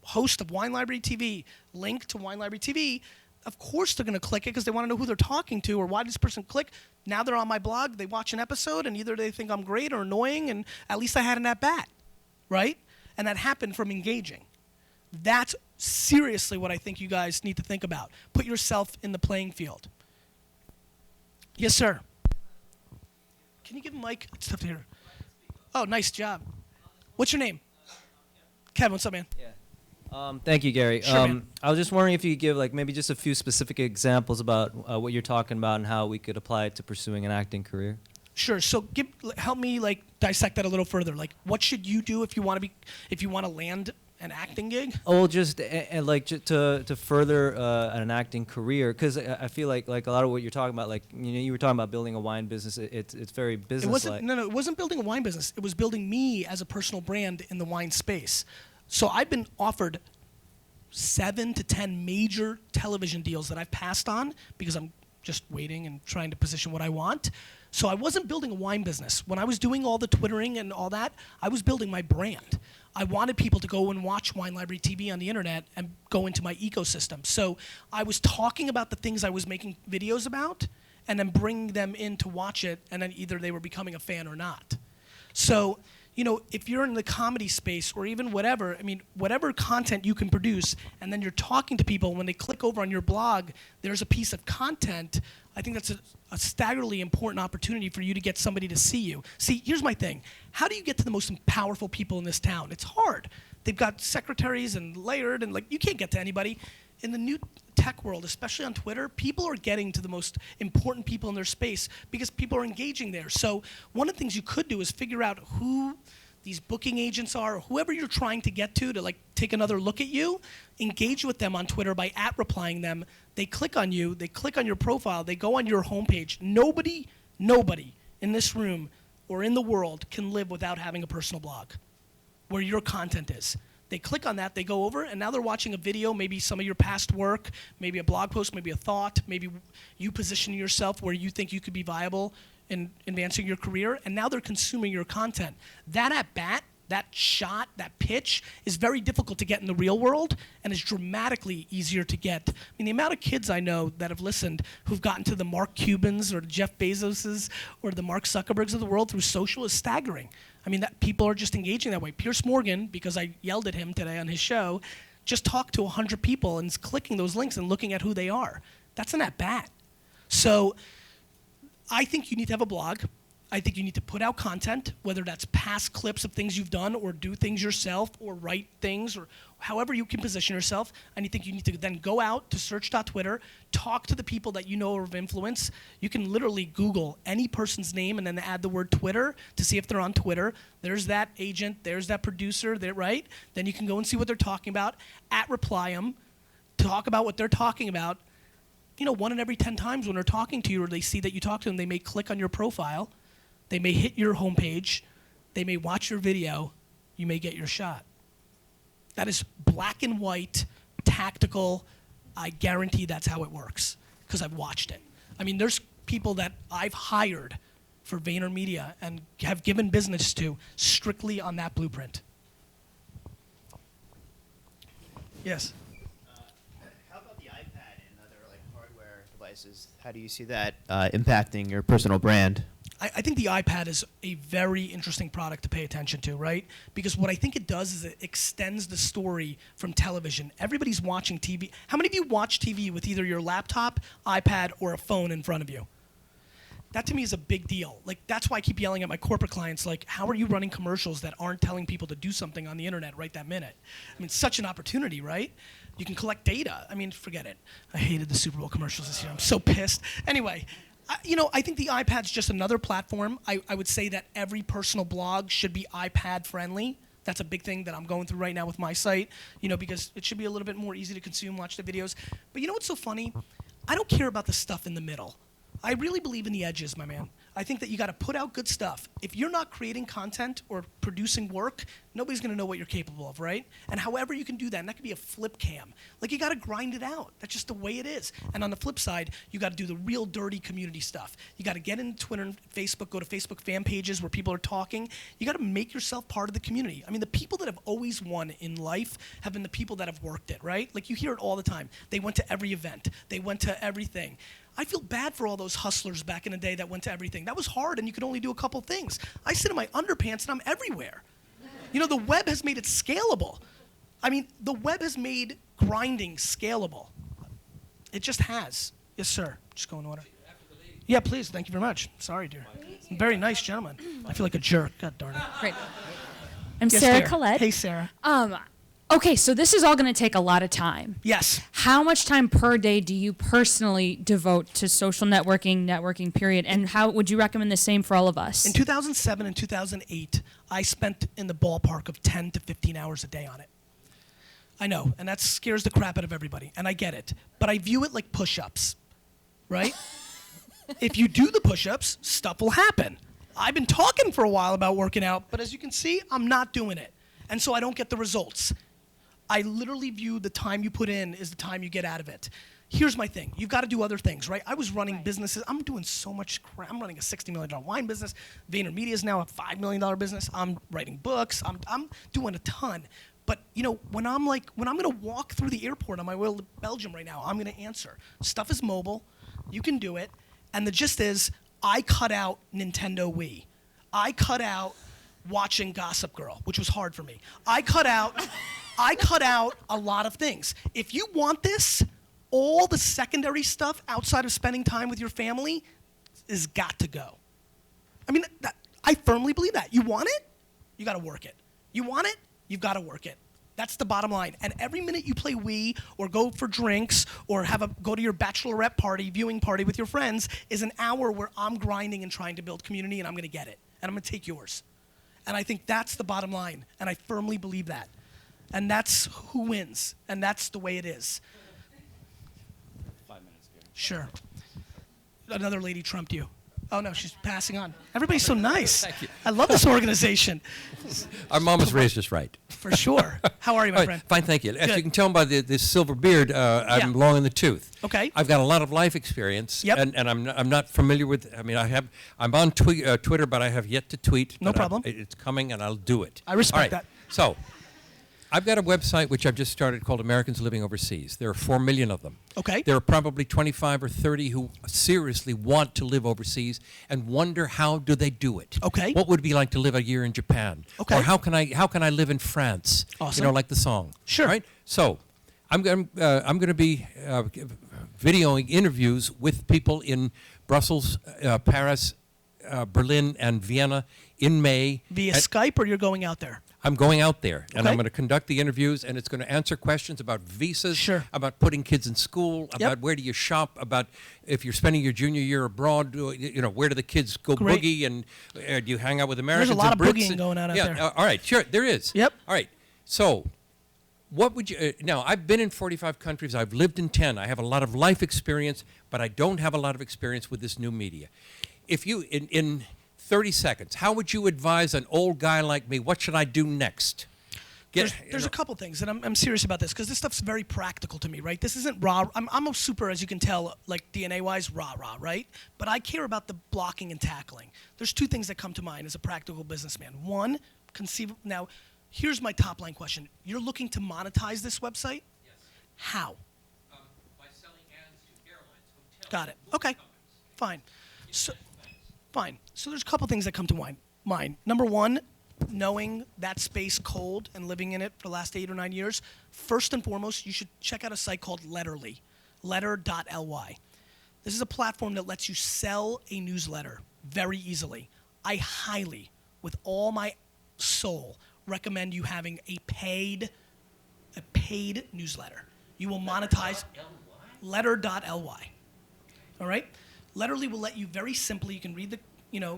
host of Wine Library TV, link to Wine Library TV. Of course they're going to click it because they want to know who they're talking to or why did this person click. Now they're on my blog, they watch an episode, and either they think I'm great or annoying, and at least I had an at-bat, right? And that happened from engaging. That's seriously what I think you guys need to think about. Put yourself in the playing field. Yes, sir. Can you give a mic? It's tough to hear. Oh, nice job. What's your name? Kevin, what's up, man? Yeah. Thank you, Gary. Sure, man. I was just wondering if you could give maybe just a few specific examples about what you're talking about and how we could apply it to pursuing an acting career. Sure. So help me dissect that a little further. What should you do if you want to land an acting gig? Oh, just to further an acting career, because I feel like a lot of what you're talking about, you were talking about building a wine business. It's very business-like. It wasn't building a wine business. It was building me as a personal brand in the wine space. So I've been offered 7 to 10 major television deals that I've passed on because I'm just waiting and trying to position what I want. So I wasn't building a wine business. When I was doing all the Twittering and all that, I was building my brand. I wanted people to go and watch Wine Library TV on the internet and go into my ecosystem. So I was talking about the things I was making videos about and then bringing them in to watch it, and then either they were becoming a fan or not. So, if you're in the comedy space or even whatever, whatever content you can produce, and then you're talking to people, when they click over on your blog, there's a piece of content, I think that's a staggeringly important opportunity for you to get somebody to see you. See, here's my thing. How do you get to the most powerful people in this town? It's hard. They've got secretaries and layered, and you can't get to anybody. In the new tech world, especially on Twitter, people are getting to the most important people in their space because people are engaging there. So one of the things you could do is figure out who these booking agents are, or whoever you're trying to get to take another look at you, engage with them on Twitter by @replying them. They click on you, they click on your profile, they go on your homepage. Nobody in this room or in the world can live without having a personal blog where your content is. They click on that, they go over, and now they're watching a video, maybe some of your past work, maybe a blog post, maybe a thought, maybe you position yourself where you think you could be viable in advancing your career, and now they're consuming your content. That at bat, that shot, that pitch is very difficult to get in the real world and is dramatically easier to get. I mean, the amount of kids I know that have listened who've gotten to the Mark Cubans or the Jeff Bezoses or the Mark Zuckerbergs of the world through social is staggering. I mean, that people are just engaging that way. Pierce Morgan, because I yelled at him today on his show, just talked to 100 people and is clicking those links and looking at who they are. That's an at-bat. So I think you need to have a blog. I think you need to put out content, whether that's past clips of things you've done or do things yourself or write things or however you can position yourself. And I think you need to then go out to search.twitter, talk to the people that you know are of influence. You can literally Google any person's name and then add the word Twitter to see if they're on Twitter. There's that agent, there's that producer, right? Then you can go and see what they're talking about, reply them, talk about what they're talking about. You know, 1 in every 10 times when they're talking to you or they see that you talk to them, they may click on your profile. They may hit your homepage, they may watch your video, you may get your shot. That is black and white, tactical. I guarantee that's how it works because I've watched it. I mean, there's people that I've hired for VaynerMedia and have given business to strictly on that blueprint. Yes? How about the iPad and other like hardware devices? How do you see that impacting your personal brand? I think the iPad is a very interesting product to pay attention to, right? Because what I think it does is it extends the story from television. Everybody's watching TV. How many of you watch TV with either your laptop, iPad, or a phone in front of you? That to me is a big deal. Like, that's why I keep yelling at my corporate clients, like, how are you running commercials that aren't telling people to do something on the internet right that minute? I mean, it's such an opportunity, right? You can collect data. I mean, forget it. I hated the Super Bowl commercials this year. I'm so pissed. Anyway. I think the iPad's just another platform. I would say that every personal blog should be iPad friendly. That's a big thing that I'm going through right now with my site, because it should be a little bit more easy to consume, watch the videos. But you know what's so funny? I don't care about the stuff in the middle. I really believe in the edges, my man. I think that you got to put out good stuff. If you're not creating content or producing work, nobody's going to know what you're capable of, right? And however you can do that, and that could be a flip cam. Like, you got to grind it out. That's just the way it is. And on the flip side, you got to do the real dirty community stuff. You got to get into Twitter and Facebook, go to Facebook fan pages where people are talking. You got to make yourself part of the community. I mean, the people that have always won in life have been the people that have worked it, right? Like, you hear it all the time. They went to every event. They went to everything. I feel bad for all those hustlers back in the day that went to everything. That was hard, and you could only do a couple things. I sit in my underpants, and I'm everywhere. The web has made it scalable. I mean, the web has made grinding scalable. It just has. Yes, sir. Just go in order. Yeah, please. Thank you very much. Sorry, dear. Very nice gentleman. I feel like a jerk. God darn it. Great. I'm Yes, Sarah dear. Collette. Hey, Sarah. Okay, so this is all going to take a lot of time. Yes. How much time per day do you personally devote to social networking, period? And how would you recommend the same for all of us? In 2007 and 2008, I spent in the ballpark of 10 to 15 hours a day on it. I know, and that scares the crap out of everybody, and I get it. But I view it like push-ups, right? If you do the push-ups, stuff will happen. I've been talking for a while about working out, but as you can see, I'm not doing it. And so I don't get the results. I literally view the time you put in is the time you get out of it. Here's my thing. You've got to do other things, right? I was running businesses. I'm doing so much crap. I'm running a $60 million wine business. VaynerMedia is now a $5 million business. I'm writing books. I'm doing a ton. But, when I'm going to walk through the airport on my way to Belgium right now, I'm going to answer. Stuff is mobile. You can do it. And the gist is, I cut out Nintendo Wii. I cut out watching Gossip Girl, which was hard for me. I cut out a lot of things. If you want this, all the secondary stuff outside of spending time with your family is got to go. I mean, I firmly believe that. You want it? You got to work it. You want it? You've got to work it. That's the bottom line. And every minute you play Wii or go for drinks or go to your bachelorette party, viewing party with your friends is an hour where I'm grinding and trying to build community, and I'm going to get it. And I'm going to take yours. And I think that's the bottom line, and I firmly believe that. And that's who wins, and that's the way it is. 5 minutes, Gary. Sure. Another lady trumped you. Oh, no, she's passing on. Everybody's so nice. Thank you. I love this organization. Our mom was raised us right. For sure. How are you, my All right, friend? fine, thank you. As Good. you can tell by this silver beard, Yeah. I'm long in the tooth. Okay. I've got a lot of life experience, Yep. and I'm not familiar with. I mean, I'm on Twitter, but I have yet to tweet. No but problem. It's coming, and I'll do it. I respect All right, that. So, I've got a website which I've just started called Americans Living Overseas. There are 4 million of them. Okay. There are probably 25 or 30 who seriously want to live overseas and wonder how do they do it. Okay. What would it be like to live a year in Japan? Okay. Or how can I live in France? Awesome. You know, like the song. Sure. Right. So, I'm going to be videoing interviews with people in Brussels, Paris, Berlin, and Vienna in May. Via And Skype, or you're going out there? I'm going out there, and Okay. I'm going to conduct the interviews, and it's going to answer questions about visas, Sure. about putting kids in school, about where do you shop, about if you're spending your junior year abroad, you know, where do the kids go Great. boogie, and do you hang out with Americans? There's a lot and of Brits? boogieing going on out yeah, there. All right, sure, there is. Yep. All right, so what would you now? I've been in 45 countries. I've lived in 10. I have a lot of life experience, but I don't have a lot of experience with this new media. If you in 30 seconds, how would you advise an old guy like me? What should I do next? There's a couple things, and I'm serious about this because this stuff's very practical to me, right? This isn't raw. I'm a super, as you can tell, like DNA-wise, rah, right? But I care about the blocking and tackling. There's 2 things that come to mind as a practical businessman. One, now, here's my top line question. You're looking to monetize this website? Yes. How? By selling ads to airlines, hotels. Got it. Okay. Fine. Fine. So there's a couple things that come to mind. Number one, knowing that space cold and living in it for the last 8 or 9 years, first and foremost, you should check out a site called Letterly, letter.ly. This is a platform that lets you sell a newsletter very easily. I highly, with all my soul, recommend you having a paid newsletter. You will monetize letter.ly. All right? Letterly will let you very simply, you can read the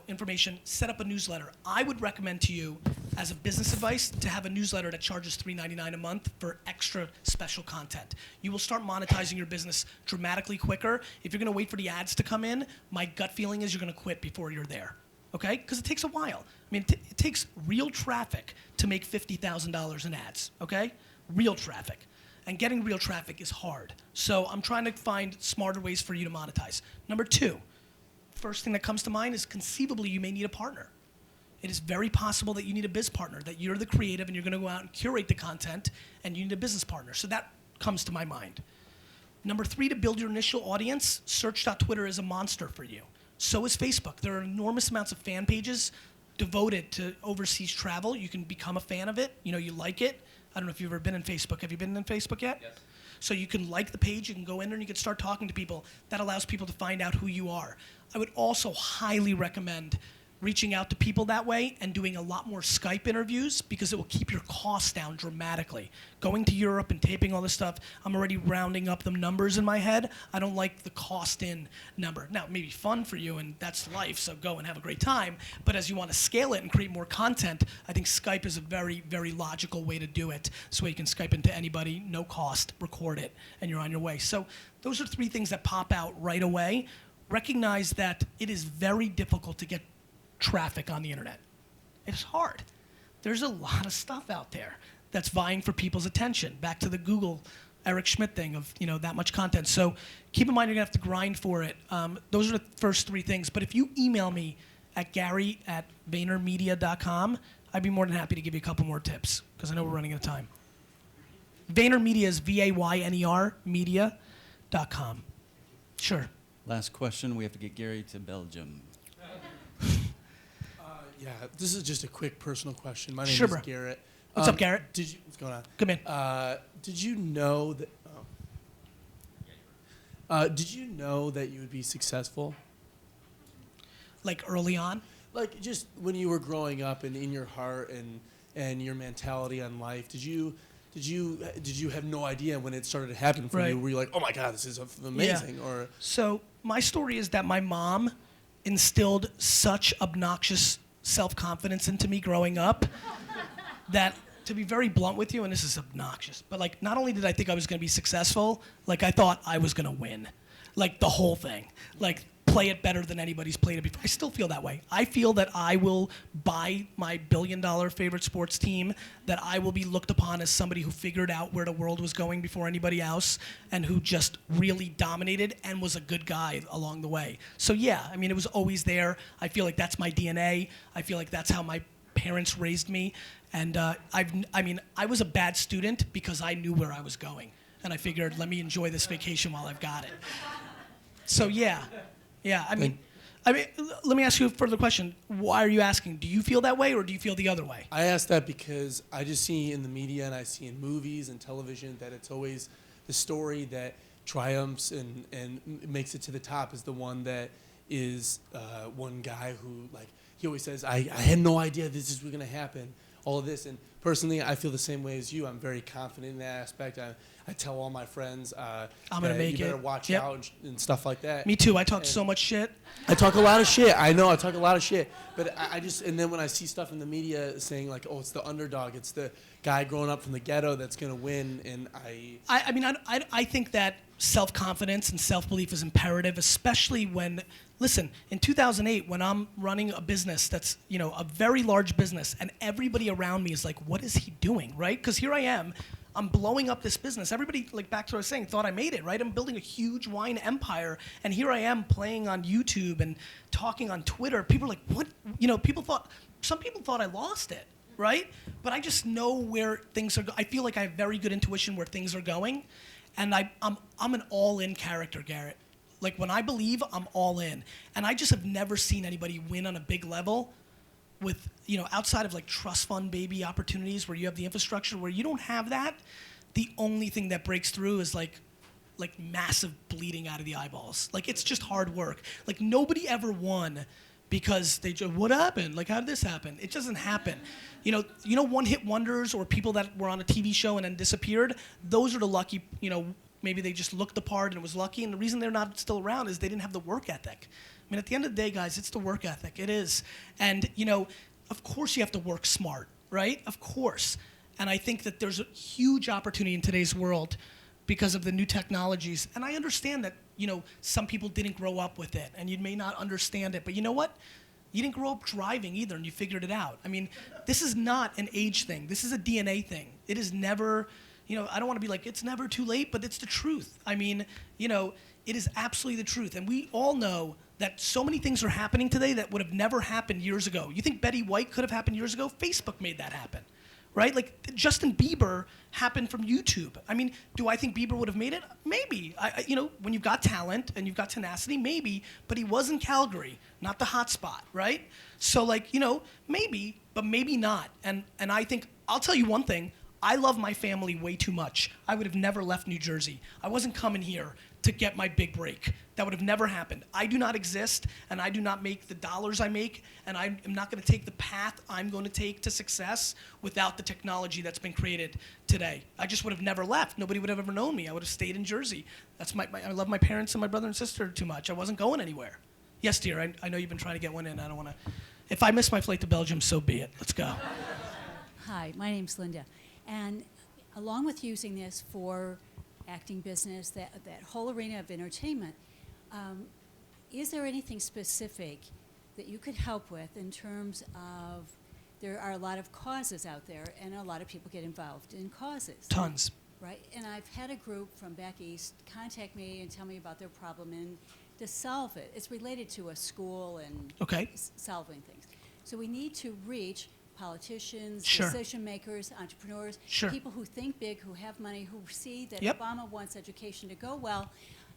information, set up a newsletter. I would recommend to you, as a business advice, to have a newsletter that charges $3.99 a month for extra special content. You will start monetizing your business dramatically quicker. If you're going to wait for the ads to come in, my gut feeling is you're going to quit before you're there. Okay? Because it takes a while. I mean, it takes real traffic to make $50,000 in ads. Okay? Real traffic. And getting real traffic is hard. So I'm trying to find smarter ways for you to monetize. Number 2, first thing that comes to mind is conceivably you may need a partner. It is very possible that you need a biz partner, that you're the creative and you're going to go out and curate the content and you need a business partner. So that comes to my mind. Number 3, to build your initial audience, search.twitter is a monster for you. So is Facebook. There are enormous amounts of fan pages devoted to overseas travel. You can become a fan of it. You like it. I don't know if you've ever been in Facebook. Have you been in Facebook yet? Yes. So you can like the page, you can go in there and you can start talking to people. That allows people to find out who you are. I would also highly recommend reaching out to people that way and doing a lot more Skype interviews because it will keep your costs down dramatically. Going to Europe and taping all this stuff, I'm already rounding up the numbers in my head. I don't like the cost in number. Now, it may be fun for you and that's life, so go and have a great time. But as you want to scale it and create more content, I think Skype is a very, very logical way to do it. So you can Skype into anybody, no cost, record it, and you're on your way. So those are 3 things that pop out right away. Recognize that it is very difficult to get traffic on the internet. It's hard. There's a lot of stuff out there that's vying for people's attention. Back to the Google Eric Schmidt thing of that much content. So keep in mind you're gonna have to grind for it. Those are the first 3 things. But if you email me at Gary@VaynerMedia.com, I'd be more than happy to give you a couple more tips because I know we're running out of time. VaynerMedia is VAYNER media.com. Sure. Last question. We have to get Gary to Belgium. Yeah, this is just a quick personal question. My name Sure, is bro. Garrett. What's up, Garrett? What's going on? Come in. Did you know that? Did you know that you would be successful? Like early on? Like just when you were growing up and in your heart and your mentality on life, did you have no idea when it started to happen for Right. you? Were you like, oh my God, this is amazing? Yeah. Or So my story is that my mom instilled such obnoxious self-confidence into me growing up that, to be very blunt with you, and this is obnoxious, but like not only did I think I was going to be successful, like I thought I was going to win, like the whole thing, like play it better than anybody's played it before. I still feel that way. I feel that I will buy my billion-dollar favorite sports team, that I will be looked upon as somebody who figured out where the world was going before anybody else, and who just really dominated and was a good guy along the way. So yeah, I mean, it was always there. I feel like that's my DNA. I feel like that's how my parents raised me. And I was a bad student because I knew where I was going. And I figured, let me enjoy this vacation while I've got it. So yeah. I mean, let me ask you a further question. Why are you asking? Do you feel that way, or do you feel the other way? I ask that because I just see in the media and I see in movies and television that it's always the story that triumphs and makes it to the top is the one that is one guy who, like, he always says, I had no idea this is going to happen, all of this. And personally, I feel the same way as you. I'm very confident in that aspect. I tell all my friends, I'm going to make it. You better watch out and stuff like that. Me too. I talk so much shit. I talk a lot of shit. I know I talk a lot of shit. But I just, and then when I see stuff in the media saying like, oh, it's the underdog, it's the guy growing up from the ghetto that's going to win, and I think that self-confidence and self-belief is imperative, especially when, listen, in 2008, when I'm running a business that's, a very large business, and everybody around me is like, what is he doing, right? Because here I am, I'm blowing up this business. Everybody, like back to what I was saying, thought I made it, right? I'm building a huge wine empire, and here I am playing on YouTube and talking on Twitter. People are like, what? Some people thought I lost it, right? But I just know where things are I feel like I have very good intuition where things are going, and I'm an all-in character, Garrett. Like, when I believe, I'm all in. And I just have never seen anybody win on a big level with, outside of like trust fund baby opportunities where you have the infrastructure, where you don't have that. The only thing that breaks through is like massive bleeding out of the eyeballs. Like, it's just hard work. Like, nobody ever won because they just, what happened? Like, how did this happen? It doesn't happen. One-hit wonders or people that were on a TV show and then disappeared, those are the lucky, maybe they just looked the part and was lucky, and the reason they're not still around is they didn't have the work ethic. I mean, at the end of the day, guys, it's the work ethic. It is. And, of course you have to work smart, right? Of course. And I think that there's a huge opportunity in today's world because of the new technologies. And I understand that, some people didn't grow up with it, and you may not understand it. But you know what? You didn't grow up driving either, and you figured it out. I mean, this is not an age thing. This is a DNA thing. It is never, I don't want to be like, it's never too late, but it's the truth. I mean, it is absolutely the truth. And we all know that so many things are happening today that would have never happened years ago. You think Betty White could have happened years ago? Facebook made that happen, right? Like, Justin Bieber happened from YouTube. I mean, do I think Bieber would have made it? Maybe. When you've got talent and you've got tenacity, maybe. But he was in Calgary, not the hot spot, right? So, maybe, but maybe not. And I think, I'll tell you one thing. I love my family way too much. I would have never left New Jersey. I wasn't coming here to get my big break. That would have never happened. I do not exist, and I do not make the dollars I make, and I am not going to take the path I'm going to take to success without the technology that's been created today. I just would have never left. Nobody would have ever known me. I would have stayed in Jersey. That's I love my parents and my brother and sister too much. I wasn't going anywhere. Yes, dear, I know you've been trying to get one in. I don't want to. If I miss my flight to Belgium, so be it. Let's go. Hi, my name's Linda. And along with using this for acting business, that whole arena of entertainment, is there anything specific that you could help with in terms of, there are a lot of causes out there, and a lot of people get involved in causes. Tons. Right? And I've had a group from back east contact me and tell me about their problem, and to solve it, it's related to a school and solving things. So we need to reach politicians, decision makers, entrepreneurs, people who think big, who have money, who see that Obama wants education to go well,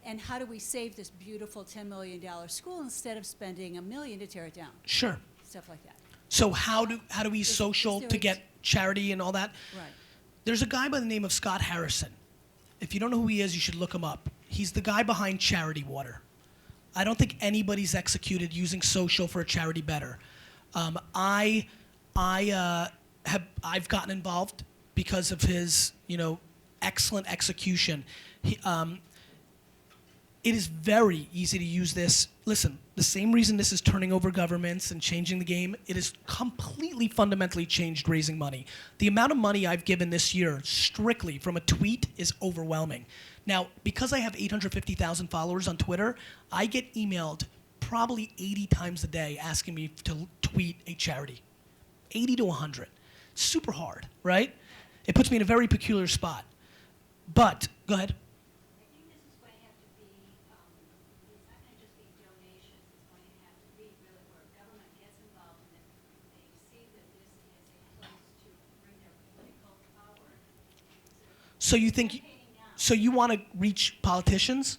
and how do we save this beautiful $10 million school instead of spending $1 million to tear it down? Sure. Stuff like that. So how do we social to get charity and all that? Right. There's a guy by the name of Scott Harrison. If you don't know who he is, you should look him up. He's the guy behind Charity Water. I don't think anybody's executed using social for a charity better. I've gotten involved because of his, excellent execution. It is very easy to use this. Listen, the same reason this is turning over governments and changing the game, it has completely fundamentally changed raising money. The amount of money I've given this year strictly from a tweet is overwhelming. Now, because I have 850,000 followers on Twitter, I get emailed probably 80 times a day asking me to tweet a charity. 80 to 100. Super hard, right? It puts me in a very peculiar spot. But, go ahead. I think this is going to have to be, it's not going to just be donations. It's going to have to be really where government gets involved in it. They see that this is a place to bring their political power. So you think, so you want to reach politicians?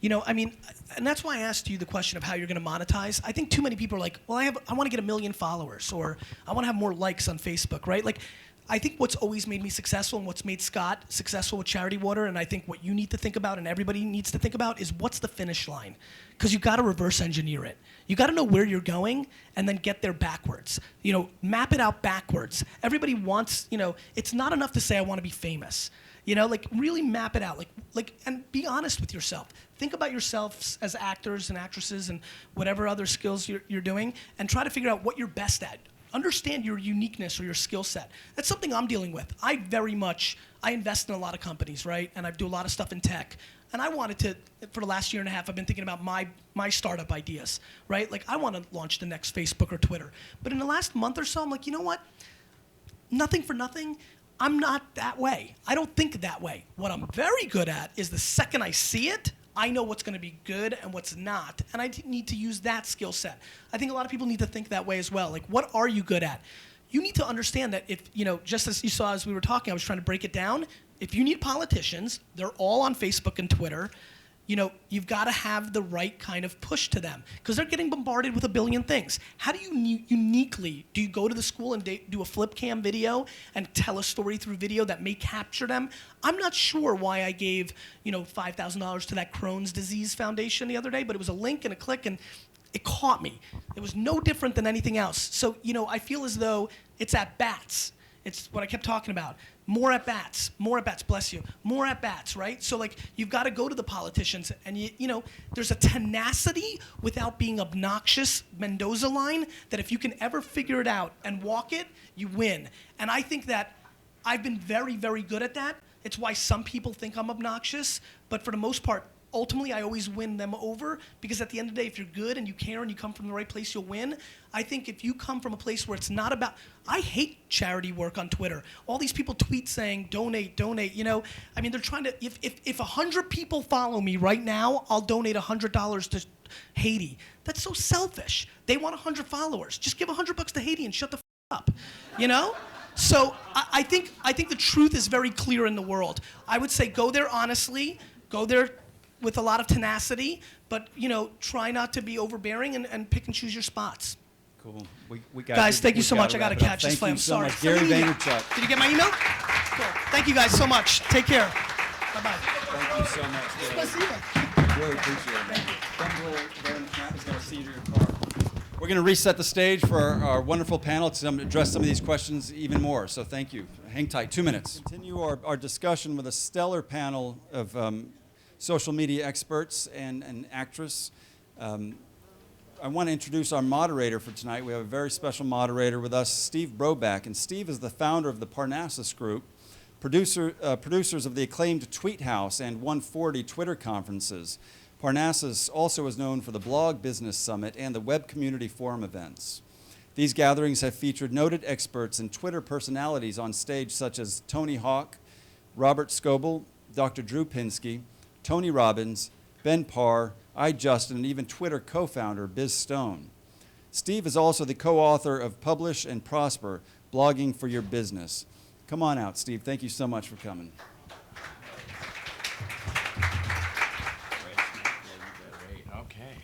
You know, I mean, and that's why I asked you the question of how you're going to monetize. I think too many people are like, well, I want to get 1 million followers, or I want to have more likes on Facebook, right? Like, I think what's always made me successful and what's made Scott successful with Charity Water, and I think what you need to think about and everybody needs to think about is what's the finish line? Because you've got to reverse engineer it. You got to know where you're going and then get there backwards. You know, map it out backwards. Everybody wants, you know, it's not enough to say I want to be famous. You know, like really map it out, like, and be honest with yourself. Think about yourselves as actors and actresses and whatever other skills you're doing, and try to figure out what you're best at. Understand your uniqueness or your skill set. That's something I'm dealing with. I invest in a lot of companies, right? And I do a lot of stuff in tech. And I wanted to, for the last year and a half, I've been thinking about my startup ideas, right? Like I want to launch the next Facebook or Twitter. But in the last month or so, I'm like, you know what? Nothing for nothing. I'm not that way. I don't think that way. What I'm very good at is the second I see it, I know what's going to be good and what's not, and I need to use that skill set. I think a lot of people need to think that way as well. Like, what are you good at? You need to understand that if, you know, just as you saw as we were talking, I was trying to break it down. If you need politicians, they're all on Facebook and Twitter. You know, you've got to have the right kind of push to them because they're getting bombarded with a billion things. How do you uniquely, do you go to the school and do a flip cam video and tell a story through video that may capture them? I'm not sure why I gave, you know, $5,000 to that Crohn's Disease Foundation the other day, but it was a link and a click and it caught me. It was no different than anything else. So, you know, I feel as though it's at bats. It's what I kept talking about. More at bats, bless you. More at bats, right? So like you've got to go to the politicians and you know, there's a tenacity without being obnoxious Mendoza line that if you can ever figure it out and walk it, you win. And I think that I've been very, very good at that. It's why some people think I'm obnoxious, but for the most part, ultimately, I always win them over because at the end of the day, if you're good and you care and you come from the right place, you'll win. I think if you come from a place where it's not about, I hate charity work on Twitter. All these people tweet saying, donate, donate, you know. I mean, they're trying to, if 100 people follow me right now, I'll donate $100 to Haiti. That's so selfish. They want 100 followers. Just give $100 to Haiti and shut the up, you know? So I think the truth is very clear in the world. I would say go there honestly, go there with a lot of tenacity, but you know, try not to be overbearing and pick and choose your spots. Cool. We got guys, thank you so much. I got to catch this flight. I'm sorry. Gary Vaynerchuk. Did you get my email? Cool. Thank you guys so much. Take care. Bye-bye. Thank you so much, Gary. Really appreciate it. Thank you. Come there in the front. He's going to see you to your car. We're going to reset the stage for our wonderful panel to address some of these questions even more. So thank you. Hang tight. 2 minutes. Continue our discussion with a stellar panel of social media experts and an actress. I want to introduce our moderator for tonight. We have a very special moderator with us, Steve Broback. And Steve is the founder of the Parnassus Group, producers of the acclaimed Tweet House and 140 Twitter conferences. Parnassus also is known for the Blog Business Summit and the Web Community Forum events. These gatherings have featured noted experts and Twitter personalities on stage such as Tony Hawk, Robert Scoble, Dr. Drew Pinsky, Tony Robbins, Ben Parr, iJustin, and even Twitter co-founder Biz Stone. Steve is also the co-author of Publish and Prosper, Blogging for Your Business. Come on out, Steve. Thank you so much for coming. Great. Okay.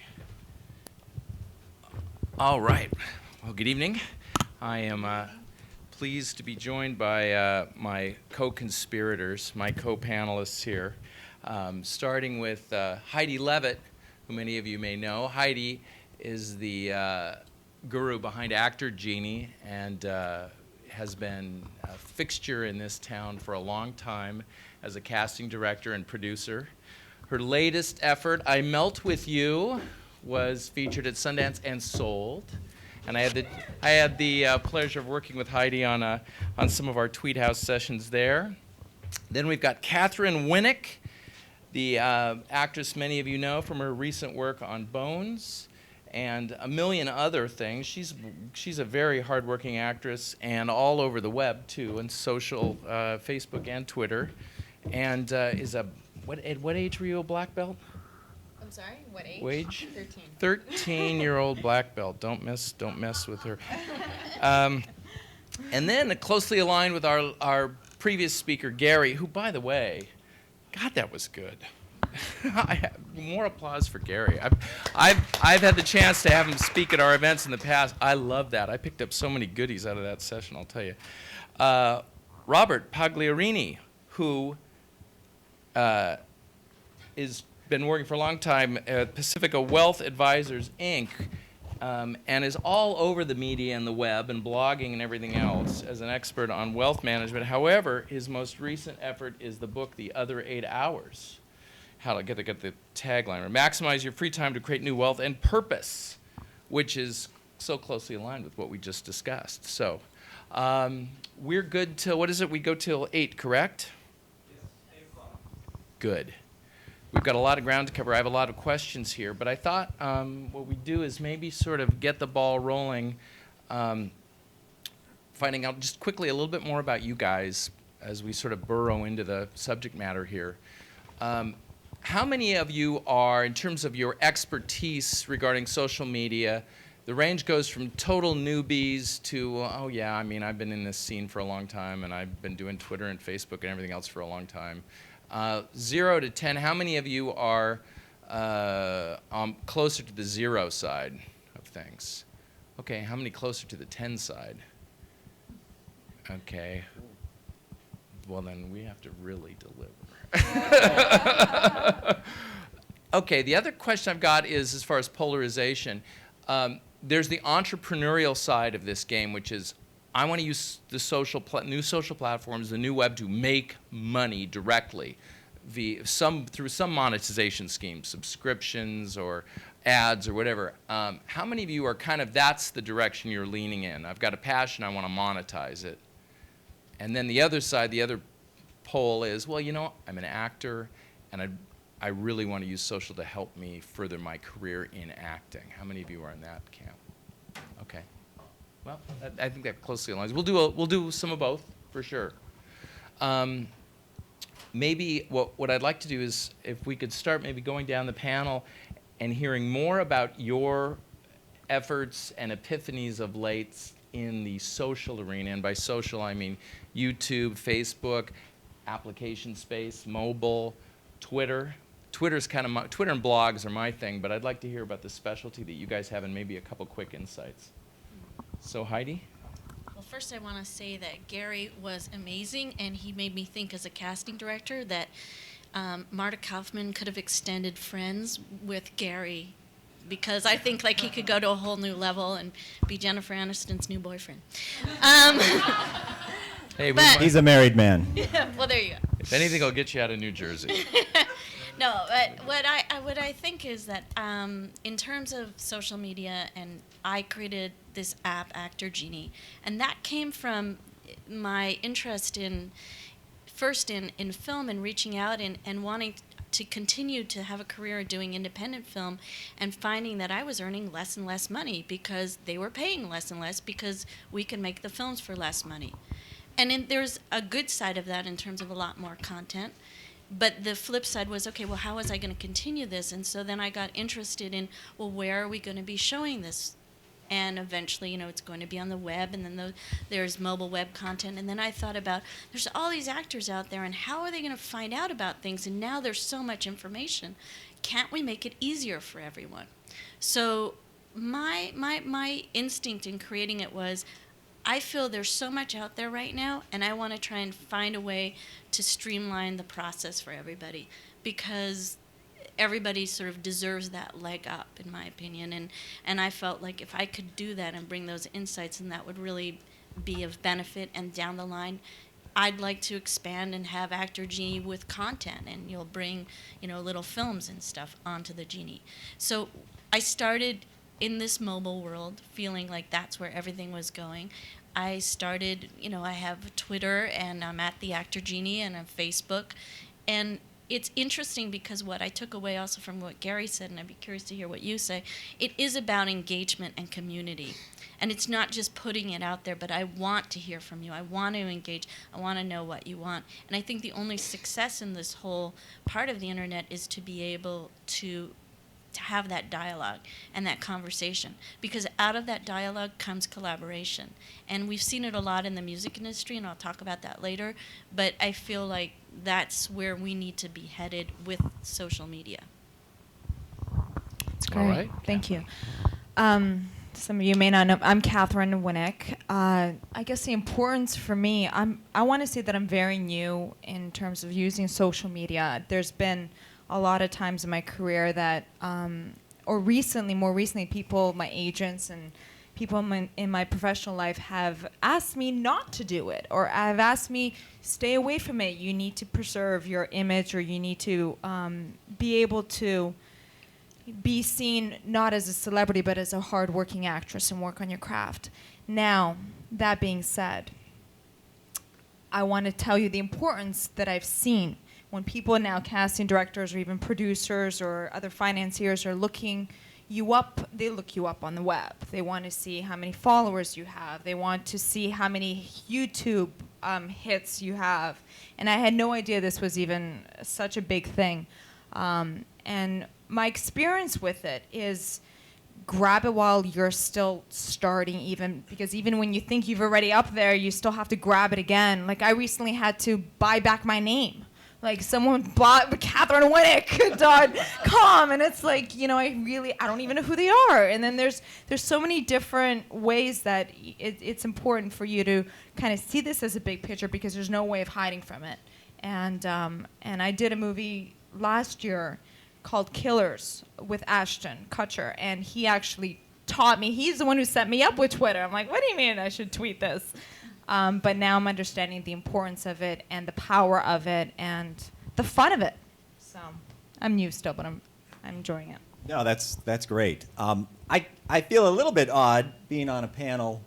All right. Well, good evening. I am pleased to be joined by my co-conspirators, my co-panelists here. Starting with Heidi Levitt, who many of you may know. Heidi is the guru behind Actor Genie and has been a fixture in this town for a long time as a casting director and producer. Her latest effort, I Melt With You, was featured at Sundance and sold. And I had the pleasure of working with Heidi on some of our Tweet House sessions there. Then we've got Catherine Winnick, the actress many of you know from her recent work on Bones and a million other things. She's a very hardworking actress and all over the web too, and social, Facebook and Twitter, and is a at what age were you a black belt? I'm sorry, what age? Wage? 13. 13-year-old black belt. Don't mess with her. And then closely aligned with our previous speaker, Gary, who, by the way, God, that was good. I have more applause for Gary. I've had the chance to have him speak at our events in the past. I love that. I picked up so many goodies out of that session, I'll tell you. Robert Pagliarini, who is been working for a long time at Pacifica Wealth Advisors, Inc., and is all over the media and the web and blogging and everything else as an expert on wealth management. However, his most recent effort is the book, The Other 8 Hours. How to get the tagline. Maximize your free time to create new wealth and purpose, which is so closely aligned with what we just discussed. So we're good till, what is it? We go till 8, correct? Yes, 8 o'clock. Good. We've got a lot of ground to cover. I have a lot of questions here, but I thought what we do is maybe sort of get the ball rolling, finding out just quickly a little bit more about you guys as we sort of burrow into the subject matter here. How many of you are, in terms of your expertise regarding social media, the range goes from total newbies to, oh yeah, I mean, I've been in this scene for a long time, and I've been doing Twitter and Facebook and everything else for a long time. 0 to 10, how many of you are closer to the 0 side of things? Okay, how many closer to the 10 side? Okay. Well, then we have to really deliver. Okay, the other question I've got is as far as polarization. There's the entrepreneurial side of this game, which is I want to use the new social platforms, the new web to make money directly through some monetization scheme, subscriptions or ads or whatever. How many of you are kind of, that's the direction you're leaning in? I've got a passion, I want to monetize it. And then the other side, the other pole is, well, you know, I'm an actor and I really want to use social to help me further my career in acting. How many of you are in that camp? Okay. Well, I think that closely aligns. We'll do some of both for sure. Maybe what I'd like to do is if we could start maybe going down the panel and hearing more about your efforts and epiphanies of late in the social arena. And by social, I mean YouTube, Facebook, application space, mobile, Twitter. Twitter and blogs are my thing, but I'd like to hear about the specialty that you guys have and maybe a couple quick insights. So Heidi? Well, first I want to say that Gary was amazing, and he made me think as a casting director that Marta Kaufman could have extended Friends with Gary, because I think like he could go to a whole new level and be Jennifer Aniston's new boyfriend. Hey, he's a married man. Yeah, well, there you go. If anything, I'll get you out of New Jersey. No, but what I think is that in terms of social media, and I created this app, Actor Genie, and that came from my interest in film and reaching out and wanting to continue to have a career doing independent film, and finding that I was earning less and less money because they were paying less and less because we could make the films for less money. And there's a good side of that in terms of a lot more content. But the flip side was, okay, well, how was I going to continue this? And so then I got interested in, well, where are we going to be showing this? And eventually, you know, it's going to be on the web, and then there's mobile web content. And then I thought about, there's all these actors out there, and how are they going to find out about things? And now there's so much information. Can't we make it easier for everyone? So my instinct in creating it was, I feel there's so much out there right now, and I want to try and find a way to streamline the process for everybody, because everybody sort of deserves that leg up, in my opinion. And I felt like if I could do that and bring those insights, and that would really be of benefit, and down the line, I'd like to expand and have Actor Genie with content, and you'll bring, you know, little films and stuff onto the Genie. So I started in this mobile world, feeling like that's where everything was going. I started, you know, I have Twitter, and I'm at the Actor Genie, and on Facebook, and it's interesting because what I took away also from what Gary said, and I'd be curious to hear what you say, it is about engagement and community. And it's not just putting it out there, but I want to hear from you. I want to engage. I want to know what you want. And I think the only success in this whole part of the internet is to be able to have that dialogue and that conversation, because out of that dialogue comes collaboration. And we've seen it a lot in the music industry, and I'll talk about that later, but I feel like that's where we need to be headed with social media. That's great. All right. Thank you. Some of you may not know, I'm Catherine Winnick. I guess the importance for me, I want to say that I'm very new in terms of using social media. There's been a lot of times in my career that, or more recently, people, my agents and people in my professional life have asked me not to do it, or have asked me, stay away from it. You need to preserve your image, or you need to be able to be seen not as a celebrity, but as a hardworking actress and work on your craft. Now, that being said, I want to tell you the importance that I've seen when people now, casting directors or even producers or other financiers, are looking you up, they look you up on the web. They want to see how many followers you have. They want to see how many YouTube hits you have. And I had no idea this was even such a big thing. And my experience with it is grab it while you're still starting, because even when you think you've already up there, you still have to grab it again. Like, I recently had to buy back my name. Like, someone bought CatherineWinnick.com, and it's like, I don't even know who they are. And then there's so many different ways that it's important for you to kind of see this as a big picture, because there's no way of hiding from it. And I did a movie last year called Killers with Ashton Kutcher, and he actually taught me. He's the one who set me up with Twitter. I'm like, what do you mean I should tweet this? But now I'm understanding the importance of it and the power of it and the fun of it. So I'm new still, but I'm enjoying it. No, that's great. I feel a little bit odd being on a panel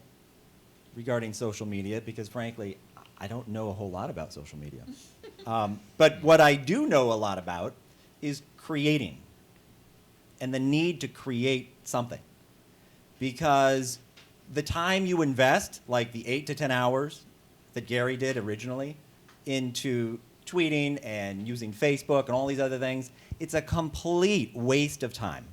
regarding social media, because frankly, I don't know a whole lot about social media. But what I do know a lot about is creating and the need to create something. Because the time you invest, like the 8 to 10 hours that Gary did originally, into tweeting and using Facebook and all these other things, it's a complete waste of time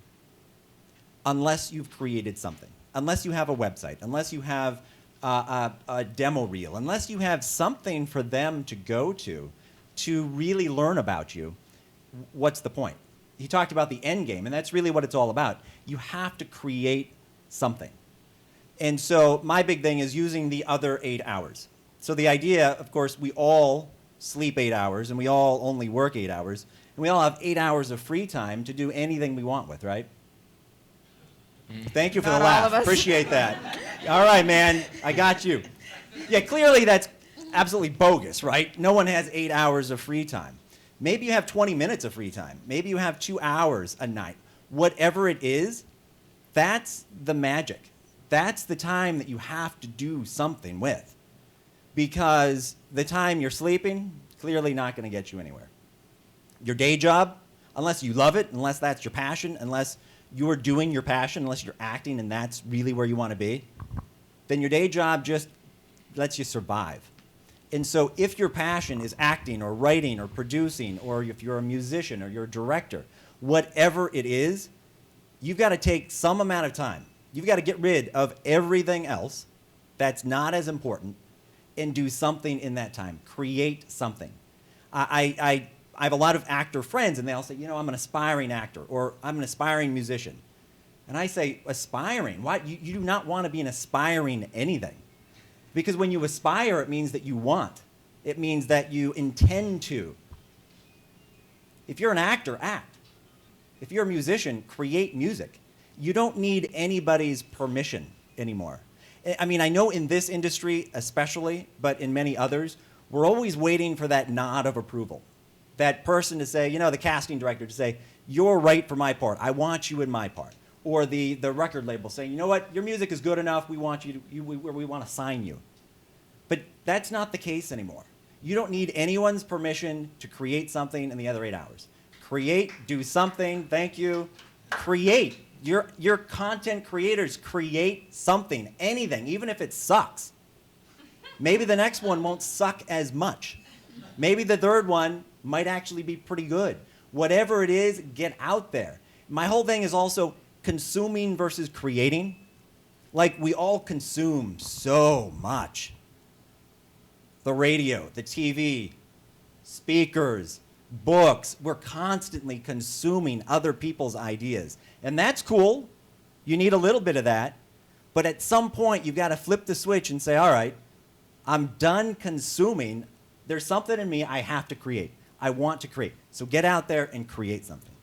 unless you've created something, unless you have a website, unless you have a demo reel, unless you have something for them to go to really learn about you. What's the point? He talked about the end game, and that's really what it's all about. You have to create something. And so my big thing is using the other 8 hours. So the idea, of course, we all sleep 8 hours, and we all only work 8 hours, and we all have 8 hours of free time to do anything we want with, right? Thank you for the laugh. Appreciate that. All right, man, I got you. Yeah, clearly that's absolutely bogus, right? No one has 8 hours of free time. Maybe you have 20 minutes of free time. Maybe you have 2 hours a night. Whatever it is, that's the magic. That's the time that you have to do something with. Because the time you're sleeping, clearly not going to get you anywhere. Your day job, unless you love it, unless that's your passion, unless you're doing your passion, unless you're acting and that's really where you want to be, then your day job just lets you survive. And so if your passion is acting or writing or producing, or if you're a musician or you're a director, whatever it is, you've got to take some amount of time. You've got to get rid of everything else that's not as important and do something in that time. Create something. I have a lot of actor friends, and they all say, I'm an aspiring actor, or I'm an aspiring musician. And I say, aspiring? Why? You do not want to be an aspiring anything. Because when you aspire, it means that you want. It means that you intend to. If you're an actor, act. If you're a musician, create music. You don't need anybody's permission anymore. I mean, I know in this industry especially, but in many others, we're always waiting for that nod of approval. That person to say, the casting director to say, you're right for my part. I want you in my part. Or the record label saying, you know what, your music is good enough. We want we want to sign you. But that's not the case anymore. You don't need anyone's permission to create something in the other 8 hours. Create, do something, thank you. Create. Your content creators create something, anything, even if it sucks. Maybe the next one won't suck as much. Maybe the third one might actually be pretty good. Whatever it is, get out there. My whole thing is also consuming versus creating. Like, we all consume so much. The radio, the TV, speakers, books. We're constantly consuming other people's ideas. And that's cool. You need a little bit of that. But at some point, you've got to flip the switch and say, all right, I'm done consuming. There's something in me I have to create. I want to create. So get out there and create something.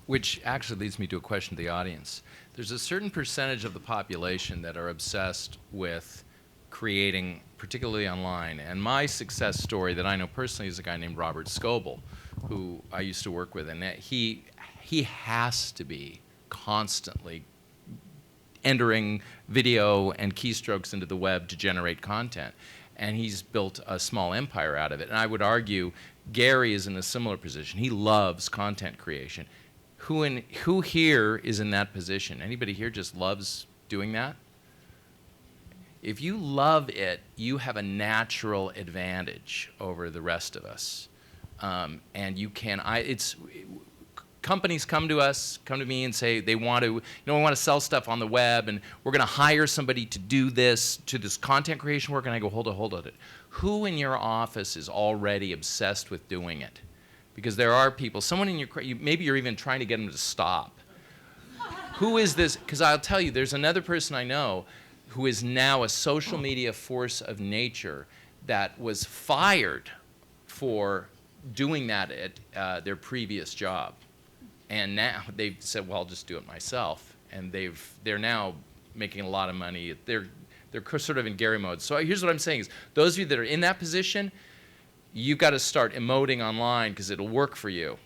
Which actually leads me to a question to the audience. There's a certain percentage of the population that are obsessed with creating, particularly online. And my success story that I know personally is a guy named Robert Scoble, who I used to work with. And he has to be constantly entering video and keystrokes into the web to generate content. And he's built a small empire out of it. And I would argue Gary is in a similar position. He loves content creation. Who here is in that position? Anybody here just loves doing that? If you love it, you have a natural advantage over the rest of us. And you can, companies come to us, come to me and say they want to, we want to sell stuff on the web and we're going to hire somebody to do this, to this content creation work. And I go, hold it. Who in your office is already obsessed with doing it? Because there are people, someone in your, maybe you're even trying to get them to stop. Who is this? Because I'll tell you, there's another person I know who is now a social media force of nature that was fired for doing that at their previous job. And now they've said, well, I'll just do it myself. And they're now making a lot of money. They're sort of in Gary mode. So here's what I'm saying is, those of you that are in that position, you've got to start emoting online because it'll work for you.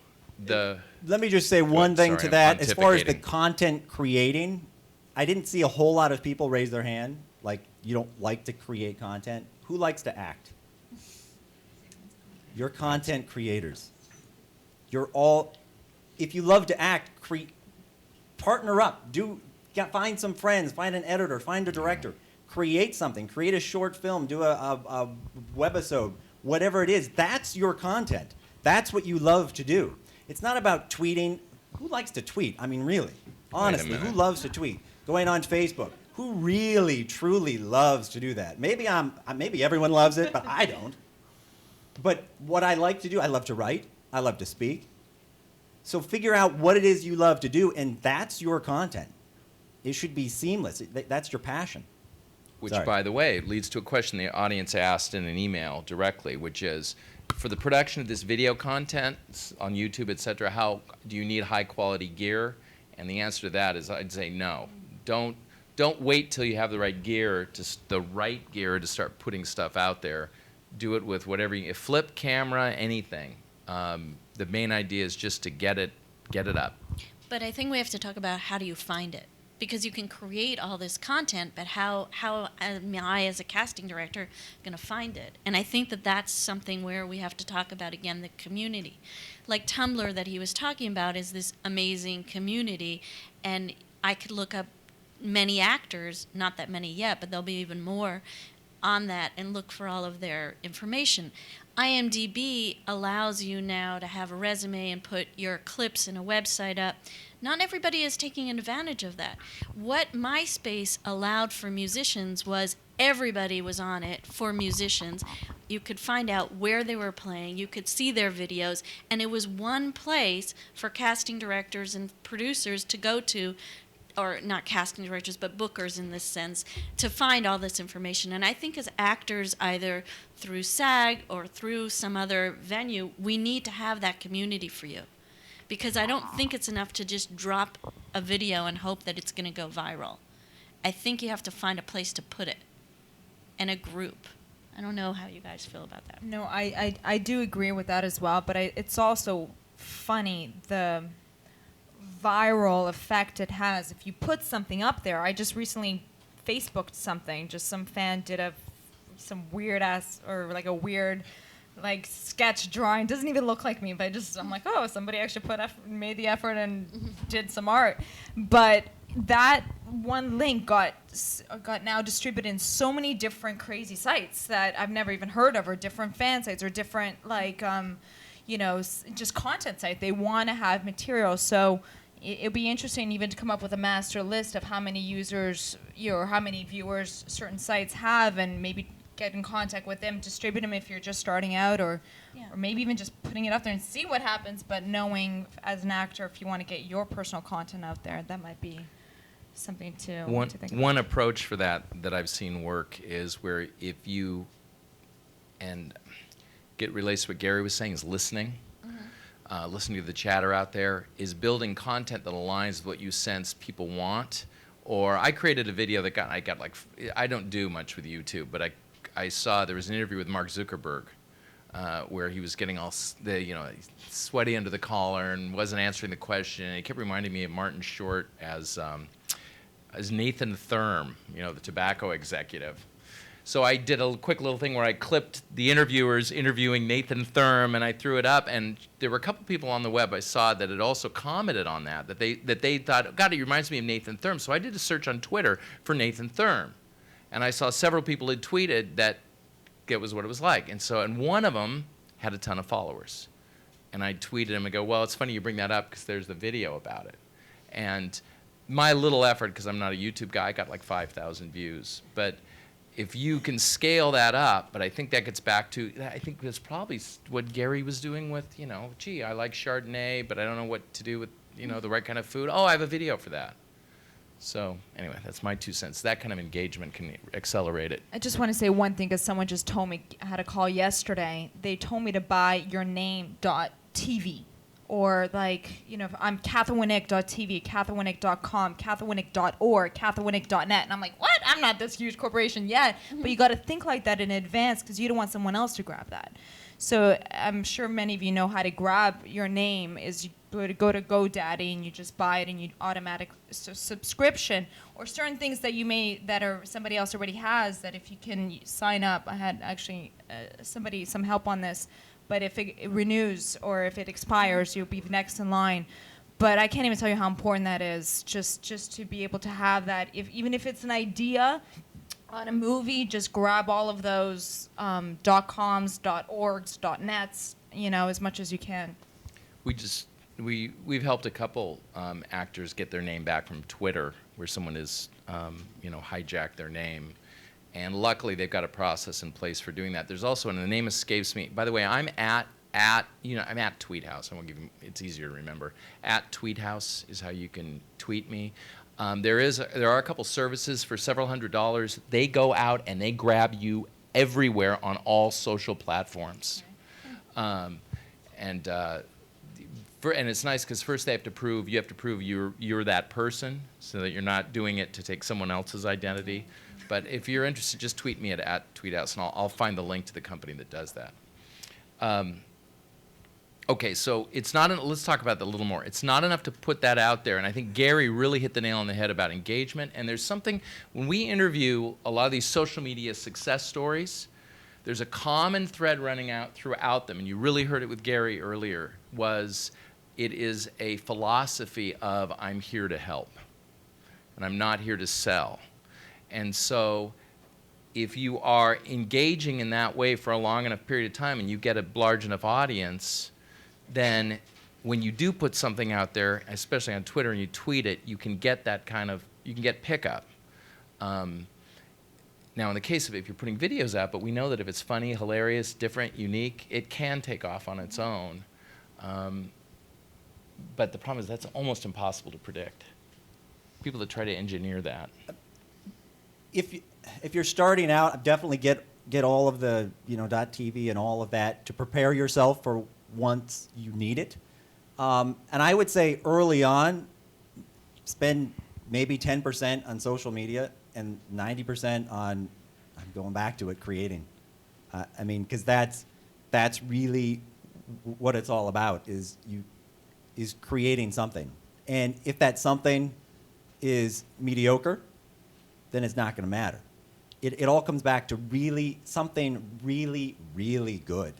Let me just say one thing to that. As far as the content creating, I didn't see a whole lot of people raise their hand. Like, you don't like to create content. Who likes to act? You're content creators. You're all, if you love to act, partner up. Find some friends, find an editor, find a director. Create something. Create a short film. Do a webisode. Whatever it is, that's your content. That's what you love to do. It's not about tweeting. Who likes to tweet? I mean, really, honestly, who loves to tweet? Going on Facebook. Who really, truly loves to do that? Maybe everyone loves it, but I don't. But what I like to do, I love to write. I love to speak. So figure out what it is you love to do, and that's your content. It should be seamless. That's your passion. Which, by the way, leads to a question the audience asked in an email directly, which is, for the production of this video content on YouTube, et cetera, how do you need high-quality gear? And the answer to that is, I'd say no. Don't wait till you have the right gear, to start putting stuff out there. Do it with whatever flip camera, anything. The main idea is just to get it up. But I think we have to talk about, how do you find it? Because you can create all this content, but how am I, as a casting director, going to find it? And I think that that's something where we have to talk about, again, the community. Like Tumblr that he was talking about is this amazing community, and I could look up many actors, not that many yet, but there'll be even more on that, and look for all of their information. IMDb allows you now to have a resume and put your clips in a website up. Not everybody is taking advantage of that. What MySpace allowed for musicians was everybody was on it for musicians. You could find out where they were playing, you could see their videos, and it was one place for casting directors and producers to go to, or not casting directors, but bookers in this sense, to find all this information. And I think as actors, either through SAG or through some other venue, we need to have that community for you. Because I don't think it's enough to just drop a video and hope that it's going to go viral. I think you have to find a place to put it, and a group. I don't know how you guys feel about that. No, I do agree with that as well, but it's also funny, the viral effect it has. If you put something up there, I just recently Facebooked something, just some fan did some weird ass, or like a weird like sketch drawing. Doesn't even look like me, but I'm like, oh, somebody actually made the effort and did some art. But that one link got now distributed in so many different crazy sites that I've never even heard of, or different fan sites, or different just content site. They want to have material, so it'd be interesting even to come up with a master list of how many users, or how many viewers certain sites have, and maybe get in contact with them, distribute them if you're just starting out, or maybe even just putting it out there and see what happens. But knowing as an actor, if you want to get your personal content out there, that might be something to think about. One approach for that I've seen work is where if you, and get relates to what Gary was saying, is listening. Listening to the chatter out there, is building content that aligns with what you sense people want. Or I created a video that I don't do much with YouTube, but I saw there was an interview with Mark Zuckerberg where he was getting all sweaty under the collar and wasn't answering the question. And he kept reminding me of Martin Short as Nathan Thurm, the tobacco executive. So I did a quick little thing where I clipped the interviewers interviewing Nathan Thurm, and I threw it up, and there were a couple people on the web I saw that had also commented on that they thought, God, it reminds me of Nathan Thurm. So I did a search on Twitter for Nathan Thurm, and I saw several people had tweeted that it was what it was like. And one of them had a ton of followers. And I tweeted him and go, well, it's funny you bring that up because there's the video about it. And my little effort, because I'm not a YouTube guy, I got like 5,000 views. But if you can scale that up, but I think that gets back to, I think that's probably what Gary was doing with, gee, I like Chardonnay, but I don't know what to do with, the right kind of food. Oh, I have a video for that. So anyway, that's my 2 cents. That kind of engagement can accelerate it. I just want to say one thing, because someone just told me, I had a call yesterday. They told me to buy yourname.tv. Or if I'm CatherineWinnick.tv, CatherineWinnick.com, CatherineWinnick.org, CatherineWinnick.net. And I'm like, what? I'm not this huge corporation yet. But you got to think like that in advance, because you don't want someone else to grab that. So I'm sure many of you know how to grab your name is you go to GoDaddy and you just buy it and you automatic subscription, or certain things that are somebody else already has, that if you can sign up. I had actually some help on this. But if it renews or if it expires, you'll be next in line. But I can't even tell you how important that is, just to be able to have that. Even if it's an idea on a movie, just grab all of those .coms, .orgs, .nets, as much as you can. We've helped a couple actors get their name back from Twitter, where someone has hijacked their name. And luckily, they've got a process in place for doing that. There's also, and the name escapes me. By the way, I'm at Tweethouse. I won't give you, it's easier to remember. At Tweethouse is how you can tweet me. There are a couple services for several $100s. They go out and they grab you everywhere on all social platforms. And it's nice because first you have to prove you're that person, so that you're not doing it to take someone else's identity. But if you're interested, just tweet me at Tweethouse, and I'll find the link to the company that does that. Okay, so it's not. Let's talk about that a little more. It's not enough to put that out there, and I think Gary really hit the nail on the head about engagement. And there's something, when we interview a lot of these social media success stories, there's a common thread running out throughout them, and you really heard it with Gary earlier, it is a philosophy of I'm here to help, and I'm not here to sell. And so if you are engaging in that way for a long enough period of time and you get a large enough audience, then when you do put something out there, especially on Twitter, and you tweet it, you can get you can get pickup. Now, in the case of if you're putting videos out, but we know that if it's funny, hilarious, different, unique, it can take off on its own. But the problem is that's almost impossible to predict. People that try to engineer that. If you're starting out, definitely get all of the .tv and all of that to prepare yourself for once you need it. And I would say early on, spend maybe 10% on social media and 90% on, I'm going back to it, creating. Because that's really what it's all about, is creating something. And if that something is mediocre, then it's not going to matter. It all comes back to something really, really good.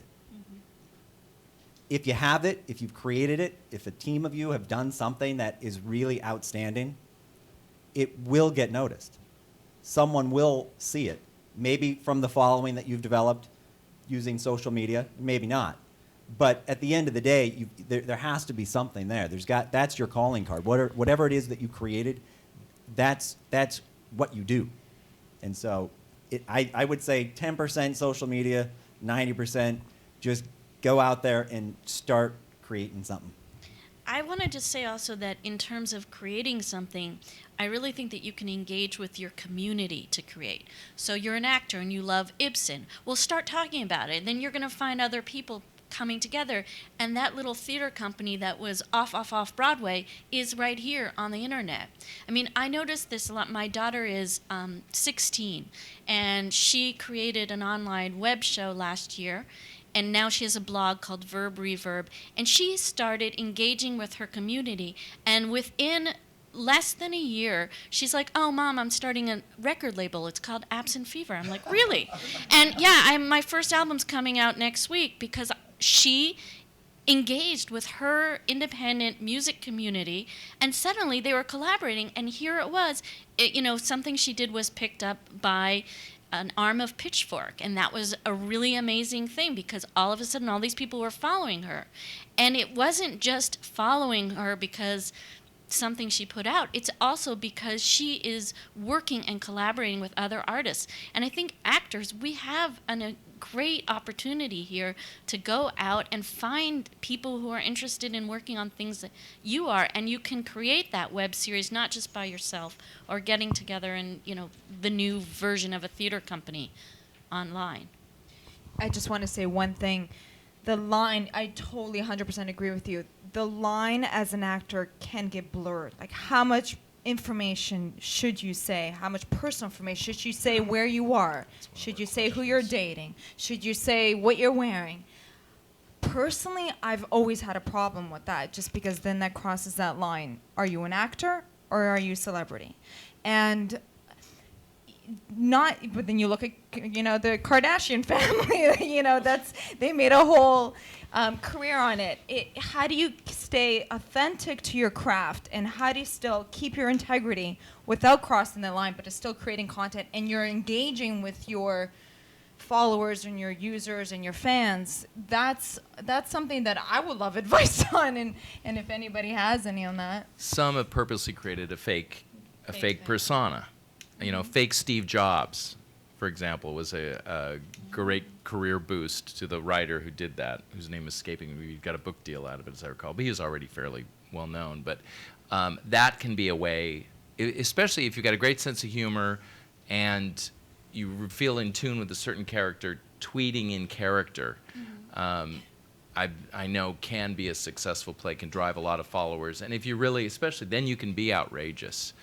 if you have it, if you've created it, if a team of you have done something that is really outstanding, it will get noticed. Someone will see it. Maybe from the following that you've developed using social media, maybe not. But at the end of the day, there has to be something there. That's your calling card. Whatever it is that you created, that's what you do. And so I would say 10% social media, 90% just go out there and start creating something. I want to just say also that in terms of creating something, I really think that you can engage with your community to create. So you're an actor and you love Ibsen. Well, start talking about it. Then you're going to find other people coming together. And that little theater company that was off Broadway is right here on the internet. I mean, I noticed this a lot. My daughter is 16, and she created an online web show last year. And now she has a blog called Verb Reverb. And she started engaging with her community. And within less than a year, she's like, "Oh, Mom, I'm starting a record label. It's called Absent Fever." I'm like, "Really?" And yeah, my first album's coming out next week because she engaged with her independent music community, and suddenly they were collaborating. And here it was. Something she did was picked up by an arm of Pitchfork, and that was a really amazing thing because all of a sudden all these people were following her. And it wasn't just following her because something she put out, it's also because she is working and collaborating with other artists. And I think actors, we have a great opportunity here to go out and find people who are interested in working on things that you are, and you can create that web series not just by yourself or getting together in the new version of a theater company online. I just want to say one thing. The line, I totally 100% agree with you. The line as an actor can get blurred. Like, how much information should you say? How much personal information? Should you say where you are? Should you say who you're dating? Should you say what you're wearing? Personally, I've always had a problem with that, just because then that crosses that line. Are you an actor or are you a celebrity? And but then you look at the Kardashian family. They made a whole career on it. How do you stay authentic to your craft, and how do you still keep your integrity without crossing the line, but is still creating content and you're engaging with your followers and your users and your fans? That's something that I would love advice on, and if anybody has any on that. Some have purposely created a fake persona. Fake Steve Jobs, for example, was a great career boost to the writer who did that, whose name is escaping me. We got a book deal out of it, as I recall. But he was already fairly well known. But that can be a way, especially if you've got a great sense of humor and you feel in tune with a certain character, tweeting in character, I know can be a successful play, can drive a lot of followers. And if you really, especially, then you can be outrageous.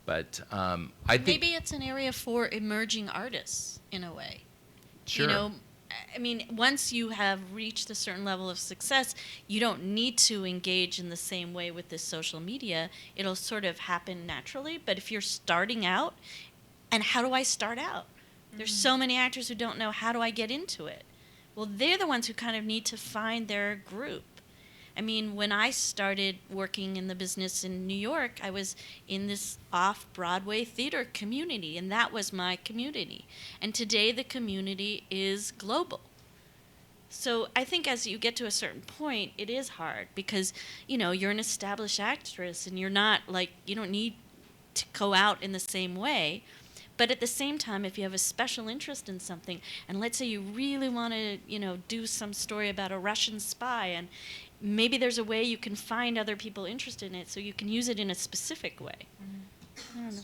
But I think maybe it's an area for emerging artists in a way. Sure. I mean, once you have reached a certain level of success, you don't need to engage in the same way with this social media. It'll sort of happen naturally. But if you're starting out, and how do I start out? There's so many actors who don't know, how do I get into it? Well, they're the ones who kind of need to find their group. I mean, when I started working in the business in New York, I was in this off-Broadway theater community, and that was my community. And today the community is global. So I think as you get to a certain point, it is hard because, you're an established actress and you're not you don't need to go out in the same way. But at the same time, if you have a special interest in something, and let's say you really want to, do some story about a Russian spy, and maybe there's a way you can find other people interested in it so you can use it in a specific way. I don't know.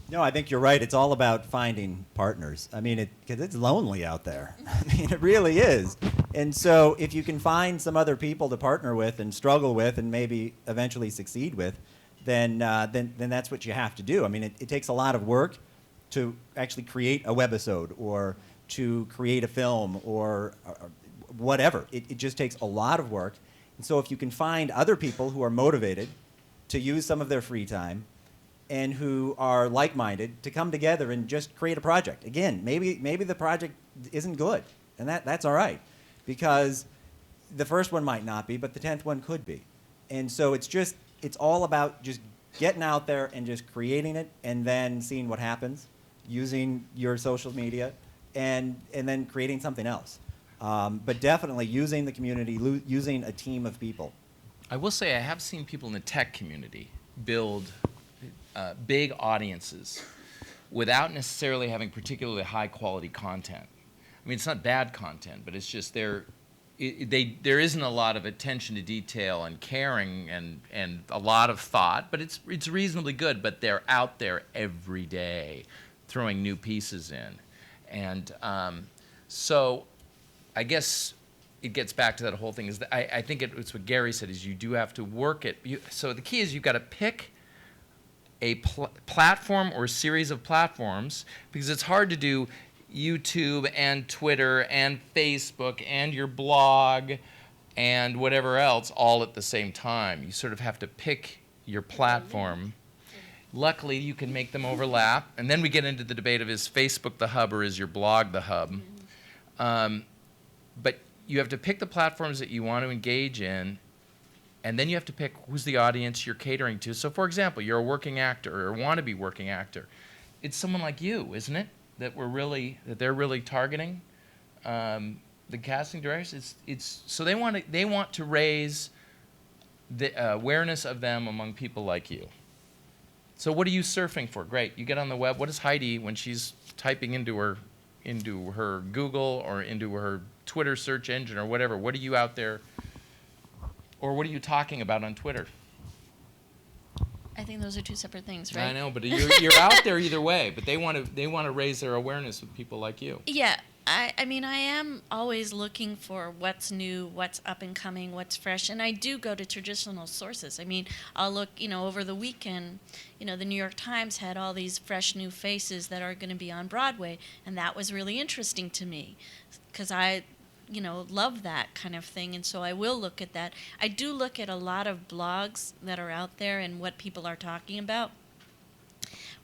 No, I think you're right. It's all about finding partners. I mean, because it's lonely out there. I mean, it really is. And so if you can find some other people to partner with and struggle with and maybe eventually succeed with, then that's what you have to do. I mean, it takes a lot of work to actually create a webisode or to create a film or whatever. It just takes a lot of work. And so if you can find other people who are motivated to use some of their free time and who are like-minded to come together and just create a project. Again, maybe the project isn't good, and that's all right, because the first one might not be, but the 10th one could be. And so it's all about just getting out there and just creating it and then seeing what happens, using your social media, and then creating something else. But definitely using the community, using a team of people. I will say I have seen people in the tech community build big audiences without necessarily having particularly high quality content. I mean, it's not bad content, but it's just there isn't a lot of attention to detail and caring and a lot of thought, but it's reasonably good, but they're out there every day throwing new pieces in. And so I guess it gets back to that whole thing. Is that I think it's what Gary said, is you do have to work it. So the key is you've got to pick a platform or a series of platforms, because it's hard to do YouTube and Twitter and Facebook and your blog and whatever else all at the same time. You sort of have to pick your platform. Luckily, you can make them overlap. And then we get into the debate of, is Facebook the hub or is your blog the hub? But you have to pick the platforms that you want to engage in, and then you have to pick who's the audience you're catering to. So, for example, you're a working actor or want to be working actor. It's someone like you, isn't it, that they're really targeting? The casting directors. So they want to raise the awareness of them among people like you. So what are you surfing for? Great, you get on the web. What does Heidi, when she's typing into her Google or into her Twitter search engine or whatever, what are you out there, or what are you talking about on Twitter? I think those are two separate things, right? I know, but you're out there either way. But they want to raise their awareness with people like you. Yeah, I mean, I am always looking for what's new, what's up and coming, what's fresh, and I do go to traditional sources. I mean, I'll look, over the weekend, the New York Times had all these fresh new faces that are going to be on Broadway, and that was really interesting to me, because I love that kind of thing, and so I will look at that. I do look at a lot of blogs that are out there and what people are talking about.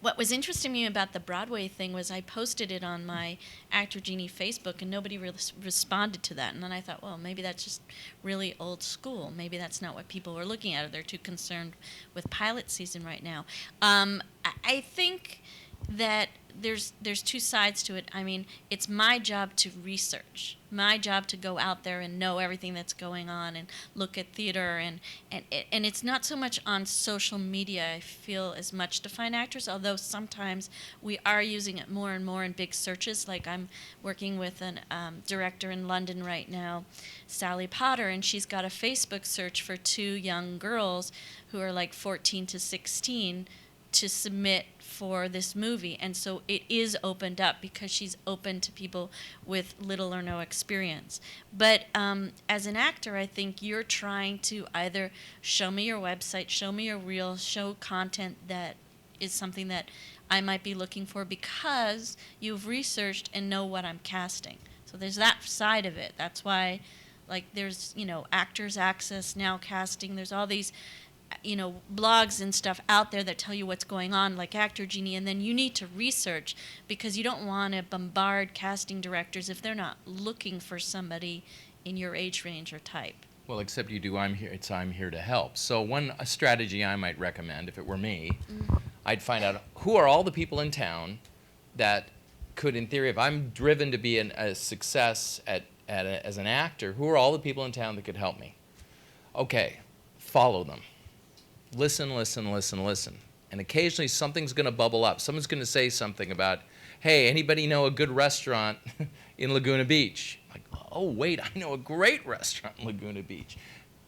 What was interesting to me about the Broadway thing was I posted it on my Actor Genie Facebook, and nobody really responded to that. And then I thought, well, maybe that's just really old school. Maybe that's not what people were looking at, or they're too concerned with pilot season right now. I think that there's two sides to it. I mean, it's my job to research, my job to go out there and know everything that's going on and look at theater, and it's not so much on social media, I feel, as much to find actors, although sometimes we are using it more and more in big searches. Like I'm working with a director in London right now, Sally Potter, and she's got a Facebook search for 2 young girls who are like 14 to 16 to submit for this movie, and so it is opened up because she's open to people with little or no experience. But as an actor, I think you're trying to either show me your website, show me your reel, show content that is something that I might be looking for because you've researched and know what I'm casting. So there's that side of it. That's why, like, there's Actors Access, Now Casting. There's all these blogs and stuff out there that tell you what's going on, like Actor Genie, and then you need to research because you don't want to bombard casting directors if they're not looking for somebody in your age range or type. Well, except you do. I'm here to help. So a strategy I might recommend, if it were me, I'd find out who are all the people in town that could, in theory, if I'm driven to be a success as an actor, who are all the people in town that could help me? Okay, follow them. Listen. And occasionally something's going to bubble up. Someone's going to say something about, hey, anybody know a good restaurant in Laguna Beach? Like, oh, wait, I know a great restaurant in Laguna Beach.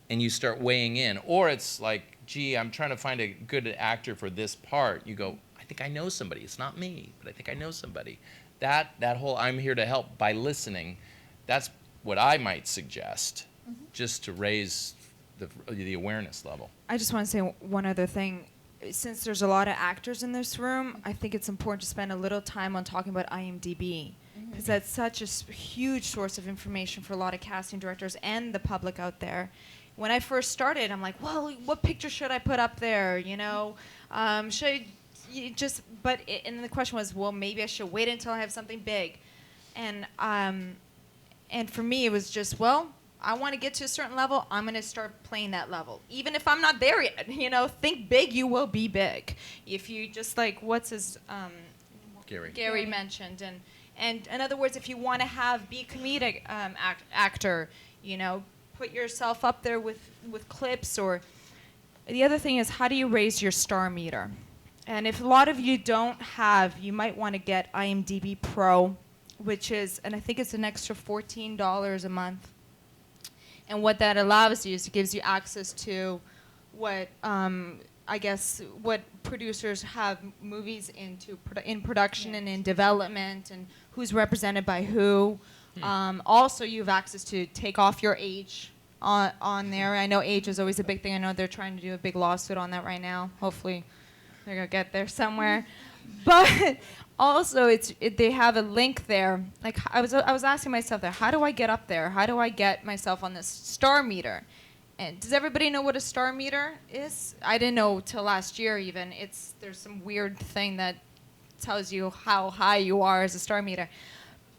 And you start weighing in. Or it's like, gee, I'm trying to find a good actor for this part. You go, I think I know somebody. It's not me, but I think I know somebody. That whole I'm here to help by listening, that's what I might suggest, just to raise the awareness level. I just want to say one other thing. Since there's a lot of actors in this room, I think it's important to spend a little time on talking about IMDb, because that's such a huge source of information for a lot of casting directors and the public out there. When I first started, I'm like, well, what picture should I put up there? Should I just? And the question was, well, maybe I should wait until I have something big, and for me, it was just, well, I want to get to a certain level, I'm going to start playing that level. Even if I'm not there yet, think big, you will be big. If you just like, what's his, Gary mentioned. And in other words, if you want to be a comedic actor, put yourself up there with clips. Or the other thing is, how do you raise your star meter? And if a lot of you don't have, you might want to get IMDb Pro, which is, and I think it's an extra $14 a month. And what that allows you is it gives you access to what what producers have movies in production and in development, and who's represented by who. Also, you have access to take off your age on there. I know age is always a big thing. I know they're trying to do a big lawsuit on that right now. Hopefully, they're gonna get there somewhere. But also, they have a link there. Like I was asking myself there, how do I get up there? How do I get myself on this star meter? And does everybody know what a star meter is? I didn't know till last year even. There's some weird thing that tells you how high you are as a star meter.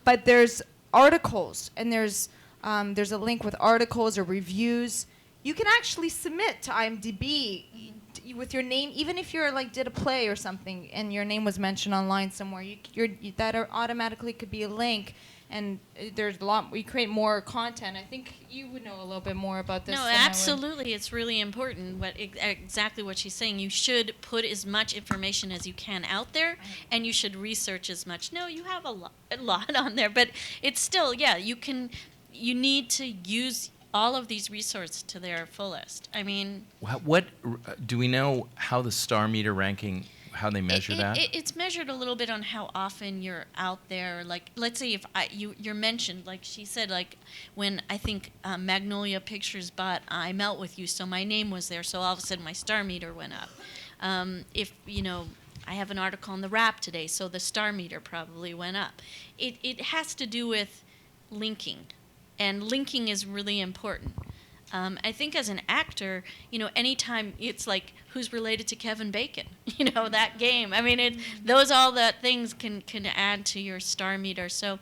But there's articles, and there's a link with articles or reviews. You can actually submit to IMDb with your name, even if you're did a play or something and your name was mentioned online somewhere. That automatically could be a link, and there's a lot. We create more content. I think you would know a little bit more about this. No, than I would. absolutely, it's really important. Exactly what she's saying. You should put as much information as you can out there, and you should research as much. No, you have a lot on there, but it's still, yeah. You need to use all of these resources to their fullest. I mean, what do we know how the star meter ranking, how they measure that? It's measured a little bit on how often you're out there. Like, let's say if you're mentioned, like she said, like when I think Magnolia Pictures bought I Melt With You, so my name was there, so all of a sudden my star meter went up. If I have an article on the Wrap today, so the star meter probably went up. It has to do with linking. And linking is really important. I think as an actor, anytime it's like, who's related to Kevin Bacon? That game. I mean, all the things can add to your star meter. So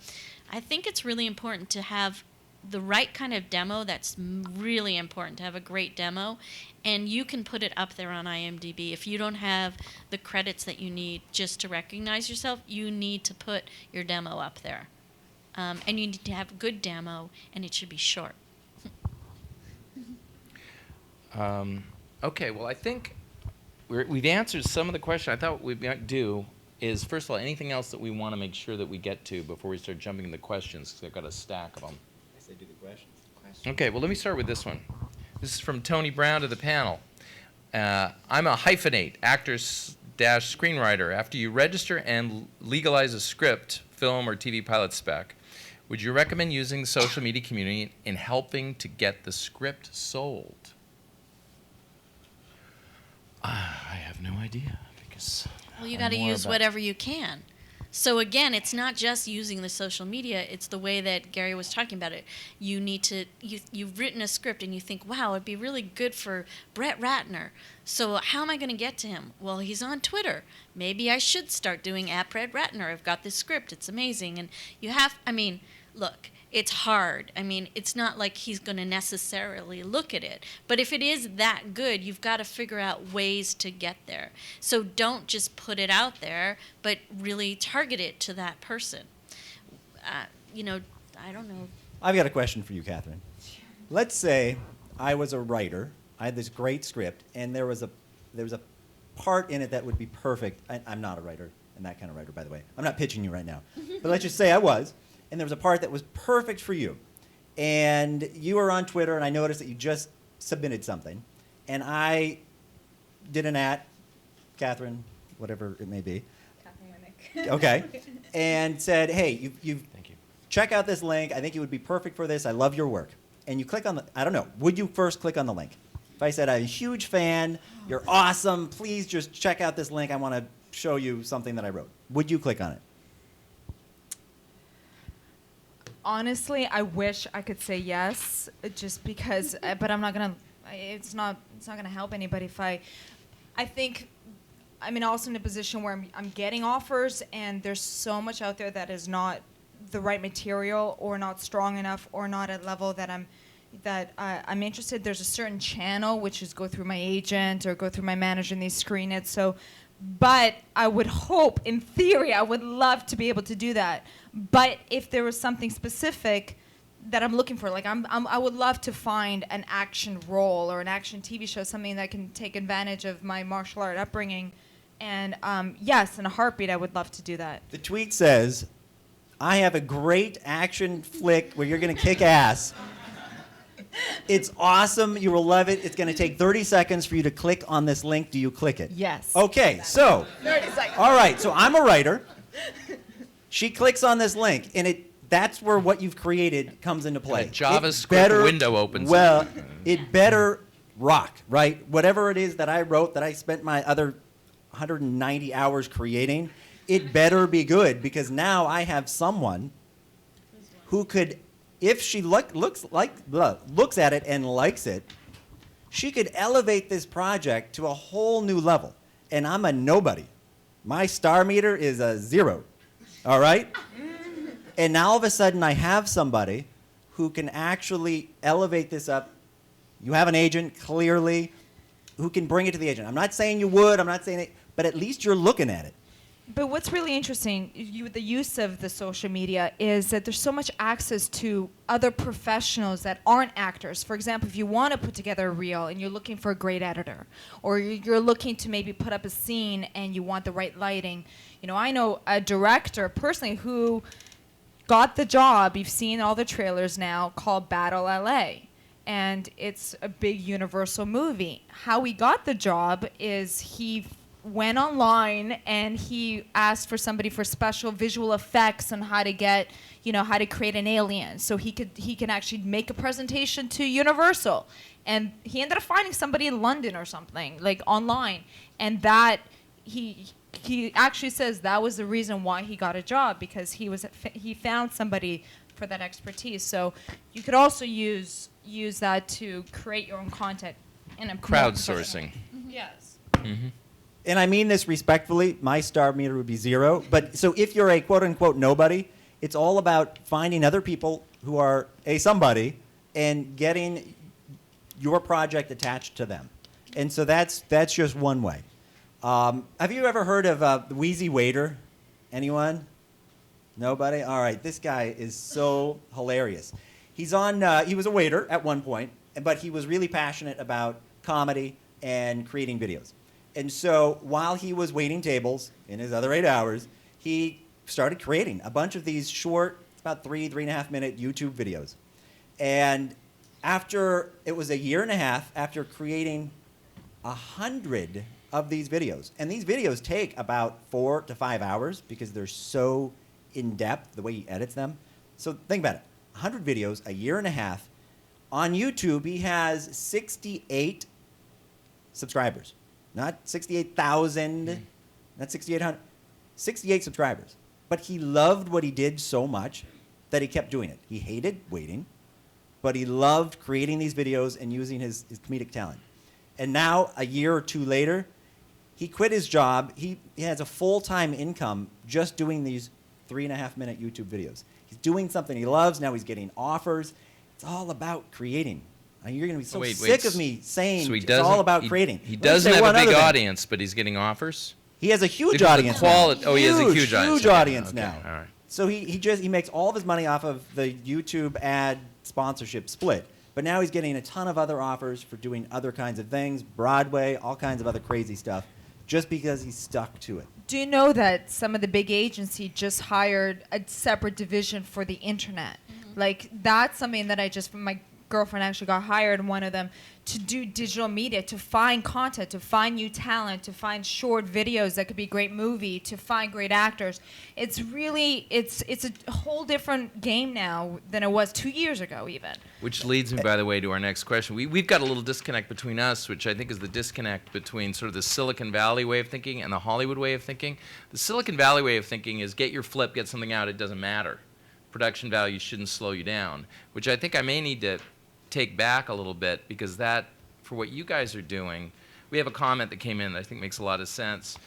I think it's really important to have the right kind of demo. That's really important, to have a great demo. And you can put it up there on IMDb. If you don't have the credits that you need just to recognize yourself, you need to put your demo up there. And you need to have a good demo, and it should be short. Okay, well, I think we've answered some of the questions. I thought what we might do is, first of all, anything else that we want to make sure that we get to before we start jumping into questions, because I've got a stack of them. I say do the questions. Okay, well, let me start with this one. This is from Tony Brown to the panel. I'm a hyphenate, actor-screenwriter. After you register and legalize a script, film, or TV pilot spec, would you recommend using the social media community in helping to get the script sold? I have no idea, because well, you got to use whatever you can. So again, it's not just using the social media, it's the way that Gary was talking about it. You need to, you've written a script and you think, wow, it'd be really good for Brett Ratner. So how am I going to get to him? Well, he's on Twitter. Maybe I should start doing @Brett Ratner. I've got this script. It's amazing. And you have, look, it's hard. It's not like he's going to necessarily look at it. But if it is that good, you've got to figure out ways to get there. So don't just put it out there, but really target it to that person. I don't know. I've got a question for you, Catherine. Let's say I was a writer. I had this great script, and there was a part in it that would be perfect. I'm not a writer, and that kind of writer, by the way. I'm not pitching you right now. But let's just say I was. And there was a part that was perfect for you. And you were on Twitter, and I noticed that you just submitted something. And I did an @Catherine, whatever it may be. Catherine Winnick. Okay. And said, hey, thank you. Check out this link. I think you would be perfect for this. I love your work. And you click on I don't know, would you first click on the link? If I said, I'm a huge fan, you're awesome, please just check out this link. I want to show you something that I wrote. Would you click on it? Honestly, I wish I could say yes, just because, but I'm not gonna. It's not gonna help anybody if I think I'm also in a position where I'm getting offers, and there's so much out there that is not the right material, or not strong enough, or not at level that I'm that I'm interested. There's a certain channel, which is go through my agent or go through my manager and they screen it. So, but I would hope, in theory, I would love to be able to do that. But if there was something specific that I'm looking for, like I would love to find an action role or an action TV show, something that can take advantage of my martial art upbringing. And yes, in a heartbeat, I would love to do that. The tweet says, I have a great action flick where you're going to kick ass. It's awesome. You will love it. It's going to take 30 seconds for you to click on this link. Do you click it? Yes. Okay, so. 30 seconds. All right, so I'm a writer. She clicks on this link, and that's where what you've created comes into play. And a JavaScript window opens. Well, it better rock, right? Whatever it is that I wrote, that I spent my other 190 hours creating, it better be good, because now I have someone who could, if she looks at it and likes it, she could elevate this project to a whole new level. And I'm a nobody. My star meter is a 0. All right? And now all of a sudden I have somebody who can actually elevate this up. You have an agent, clearly, who can bring it to the agent. I'm not saying you would, I'm not saying it, but at least you're looking at it. But what's really interesting, the use of the social media, is that there's so much access to other professionals that aren't actors. For example, if you want to put together a reel and you're looking for a great editor, or you're looking to maybe put up a scene and you want the right lighting. You know, I know a director personally who got the job, you've seen all the trailers now, called Battle LA. And it's a big Universal movie. How he got the job is he went online and he asked for somebody for special visual effects on how to get, you know, how to create an alien. So he can actually make a presentation to Universal. And he ended up finding somebody in London or something, like online. And that he actually says that was the reason why he got a job, because he found somebody for that expertise. So you could also use that to create your own content in a crowdsourcing. Yes. Mm-hmm. And I mean this respectfully, my star meter would be 0. But so if you're a quote-unquote nobody, it's all about finding other people who are a somebody and getting your project attached to them. And so that's just one way. Have you ever heard of the Wheezy Waiter? Anyone? Nobody? All right, this guy is so hilarious. He's on, he was a waiter at one point, but he was really passionate about comedy and creating videos. And so while he was waiting tables in his other 8 hours, he started creating a bunch of these short, about 3.5 minute YouTube videos. And after, it was a year and a half after creating 100 of these videos. And these videos take about 4 to 5 hours because they're so in-depth, the way he edits them. So think about it, 100 videos, a year and a half. On YouTube, he has 68 subscribers. Not 68,000, not 6,800, 68 subscribers. But he loved what he did so much that he kept doing it. He hated waiting, but he loved creating these videos and using his comedic talent. And now, a year or two later, he quit his job. He has a full-time income just doing these 3.5 minute YouTube videos. He's doing something he loves. Now he's getting offers. It's all about creating. You're going to be so sick of me saying so it's all about creating. He doesn't have a big audience, but he's getting offers? He has a huge audience now. Oh, he has a huge audience. Huge audience now. All right. So he makes all of his money off of the YouTube ad sponsorship split. But now he's getting a ton of other offers for doing other kinds of things, Broadway, all kinds of other crazy stuff, just because he's stuck to it. Do you know that some of the big agencies just hired a separate division for the internet? Mm-hmm. Like, that's something that my girlfriend actually got hired, one of them, to do digital media, to find content, to find new talent, to find short videos that could be a great movie, to find great actors. It's really, it's a whole different game now than it was 2 years ago even. Which leads me, by the way, to our next question. We've got a little disconnect between us, which I think is the disconnect between sort of the Silicon Valley way of thinking and the Hollywood way of thinking. The Silicon Valley way of thinking is get your flip, get something out, it doesn't matter. Production value shouldn't slow you down, which I think I may need to take back a little bit, because that, for what you guys are doing, we have a comment that came in that I think makes a lot of sense.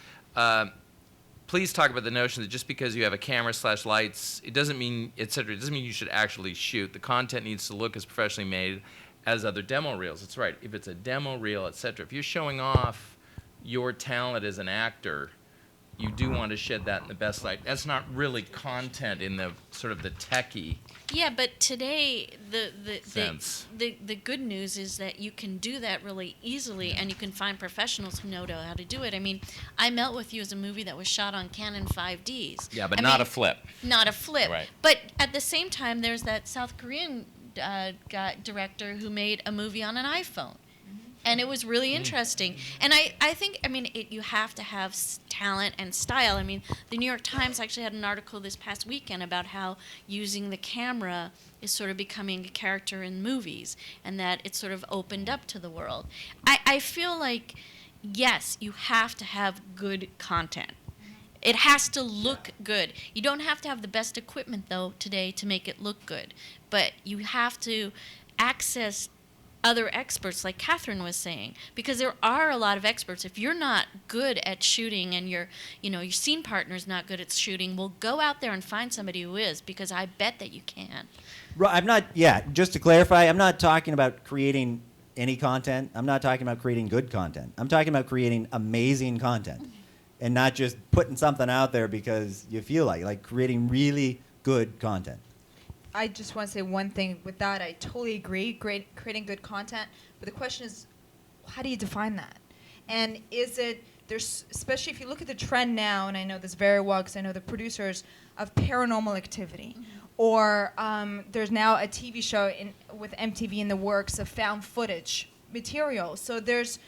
please talk about the notion that just because you have a camera / lights, it doesn't mean, et cetera, it doesn't mean you should actually shoot. The content needs to look as professionally made as other demo reels. That's right. If it's a demo reel, et cetera, if you're showing off your talent as an actor, you do want to shed that in the best light. That's not really content in the sort of the techie Yeah, but today sense. the good news is that you can do that really easily, and you can find professionals who know how to do it. I mean, I Melt With You is a movie that was shot on Canon 5Ds. Yeah, but not a flip. Not a flip. Right. But at the same time, there's that South Korean director who made a movie on an iPhone. And it was really interesting. And I think, I mean, you have to have talent and style. I mean, the New York Times actually had an article this past weekend about how using the camera is sort of becoming a character in movies, and that it's sort of opened up to the world. I feel like, yes, you have to have good content. It has to look good. You don't have to have the best equipment, though, today to make it look good. But you have to access other experts, like Catherine was saying, because there are a lot of experts. If you're not good at shooting and your scene partner's not good at shooting, well, go out there and find somebody who is, because I bet that you can. I'm not, just to clarify, I'm not talking about creating any content. I'm not talking about creating good content. I'm talking about creating amazing content and not just putting something out there because you feel like creating really good content. I just want to say one thing. With that, I totally agree. Creating good content, but the question is, how do you define that? And is it especially if you look at the trend now, and I know this very well because I know the producers of Paranormal Activity, or there's now a TV show with MTV in the works of found footage material. So there's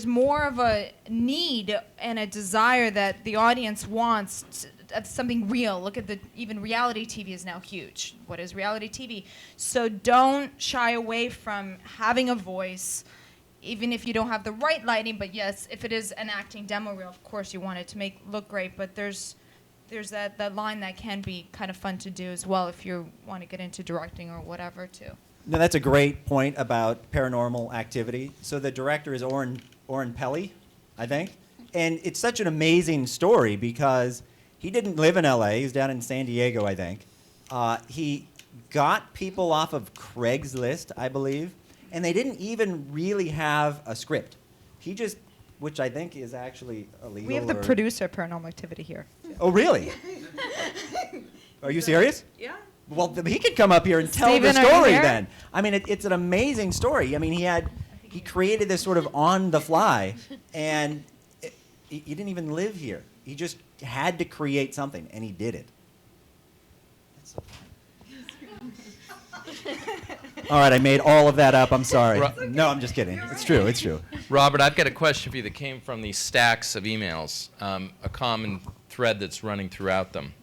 more of a need and a desire that the audience wants of something real. Look at even reality TV is now huge. What is reality TV? So don't shy away from having a voice, even if you don't have the right lighting. But yes, if it is an acting demo reel, of course you want it to look great. But there's that line that can be kind of fun to do as well if you want to get into directing or whatever too. No, that's a great point about Paranormal Activity. So the director is Oren Peli, I think. And it's such an amazing story because he didn't live in LA. He's down in San Diego, I think. He got people off of Craigslist, I believe, and they didn't even really have a script. He just, which I think is actually illegal. We have the producer of Paranormal Activity here. Oh, really? Are you serious? Yeah. Well, he could come up here and tell the story then. I mean, it's an amazing story. I mean, he created this sort of on the fly, and he didn't even live here. He just had to create something, and he did it. That's so funny. All right, I made all of that up. I'm sorry. No, I'm just kidding. It's true. It's true. Robert, I've got a question for you that came from these stacks of emails, a common thread that's running throughout them,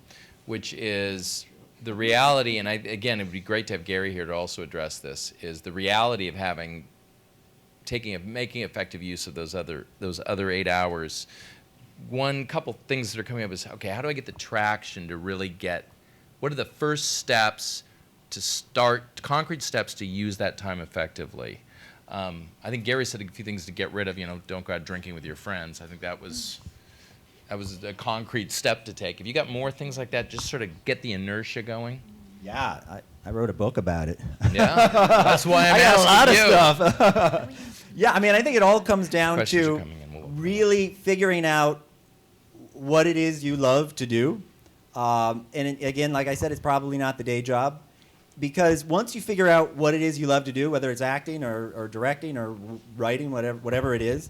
which is the reality, and again, it would be great to have Gary here to also address this, is the reality of making effective use of those other 8 hours. One couple things that are coming up is, okay, how do I get the traction to really get, what are the first steps to start, concrete steps to use that time effectively? I think Gary said a few things to get rid of, don't go out drinking with your friends. I think that was a concrete step to take. Have you got more things like that, just sort of get the inertia going? Yeah, I wrote a book about it. Yeah, that's why I'm asking you. I got a lot of stuff. Yeah, I mean, I think it all comes down to really figuring out what it is you love to do. And again, like I said, it's probably not the day job. Because once you figure out what it is you love to do, whether it's acting or directing or writing, whatever it is,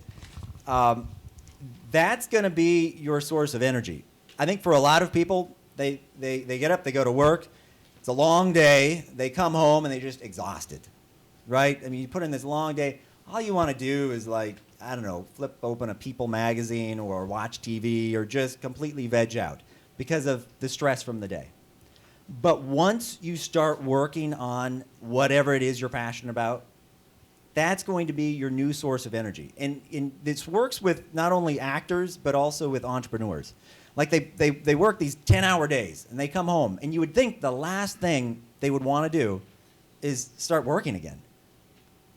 that's going to be your source of energy. I think for a lot of people, they get up, they go to work. It's a long day. They come home and they're just exhausted, right? I mean, you put in this long day. All you want to do is flip open a People magazine or watch TV or just completely veg out because of the stress from the day. But once you start working on whatever it is you're passionate about, that's going to be your new source of energy. And this works with not only actors, but also with entrepreneurs. Like they work these 10-hour days, and they come home, and you would think the last thing they would want to do is start working again.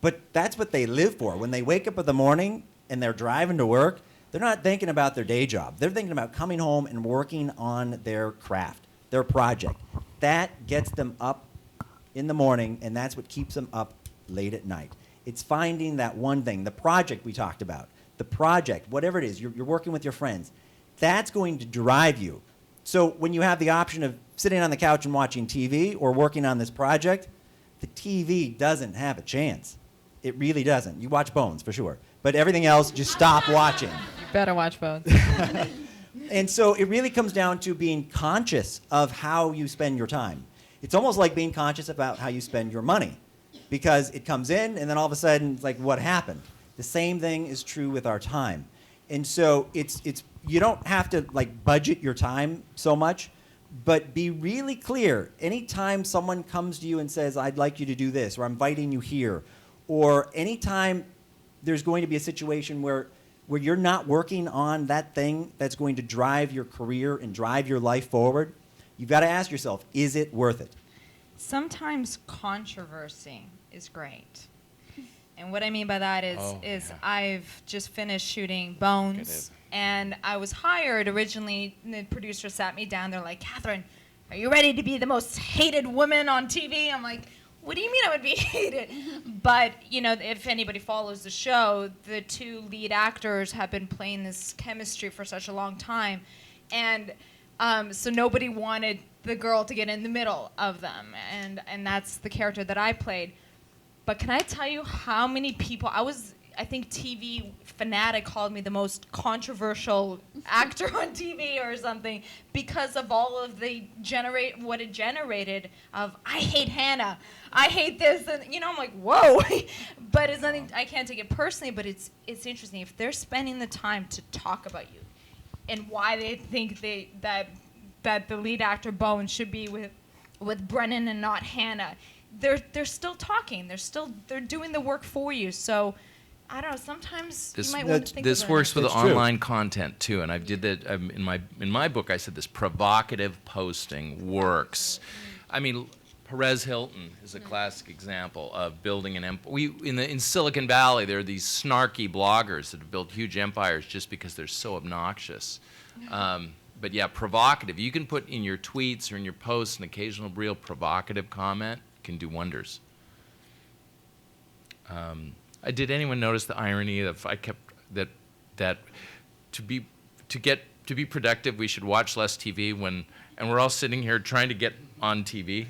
But that's what they live for. When they wake up in the morning and they're driving to work, They're not thinking about their day job. They're thinking about coming home and working on their craft, their project. That gets them up in the morning, and that's what keeps them up late at night. It's finding that one thing, the project we talked about, the project, whatever it is, you're working with your friends. That's going to drive you. So when you have the option of sitting on the couch and watching TV or working on this project, the TV doesn't have a chance. It really doesn't. You watch Bones, for sure. But everything else, just stop watching. You better watch Bones. And so it really comes down to being conscious of how you spend your time. It's almost like being conscious about how you spend your money, because it comes in and then all of a sudden it's like, what happened? The same thing is true with our time. And so it's you don't have to like budget your time so much, but be really clear. Anytime someone comes to you and says, I'd like you to do this, or I'm inviting you here, or anytime there's going to be a situation where you're not working on that thing that's going to drive your career and drive your life forward, you've got to ask yourself, is it worth it? Sometimes controversy is great. And what I mean by that is I've just finished shooting Bones, and I was hired originally, and the producer sat me down, they're like, Catherine, are you ready to be the most hated woman on TV? I'm like, what do you mean I would be hated? But, you know, if anybody follows the show, the two lead actors have been playing this chemistry for such a long time. And so nobody wanted the girl to get in the middle of them. And that's the character that I played. But can I tell you how many people, I think TV Fanatic called me the most controversial actor on TV or something because of all of what it generated of, I hate Hannah, I hate this, and you know, I'm like, whoa. But it's nothing, I can't take it personally, but it's interesting. If they're spending the time to talk about you and why they think that the lead actor Bones should be with Brennan and not Hannah, they're still talking. They're doing the work for you. So I don't know. Sometimes you might want to think this about works it. with online content too, and I did that in my book. I said this provocative posting works. I mean, Perez Hilton is a classic example of building an empire. In Silicon Valley, there are these snarky bloggers that have built huge empires just because they're so obnoxious. But yeah, provocative. You can put in your tweets or in your posts an occasional real provocative comment. Can do wonders. Did anyone notice the irony of that to be productive we should watch less TV and we're all sitting here trying to get on TV?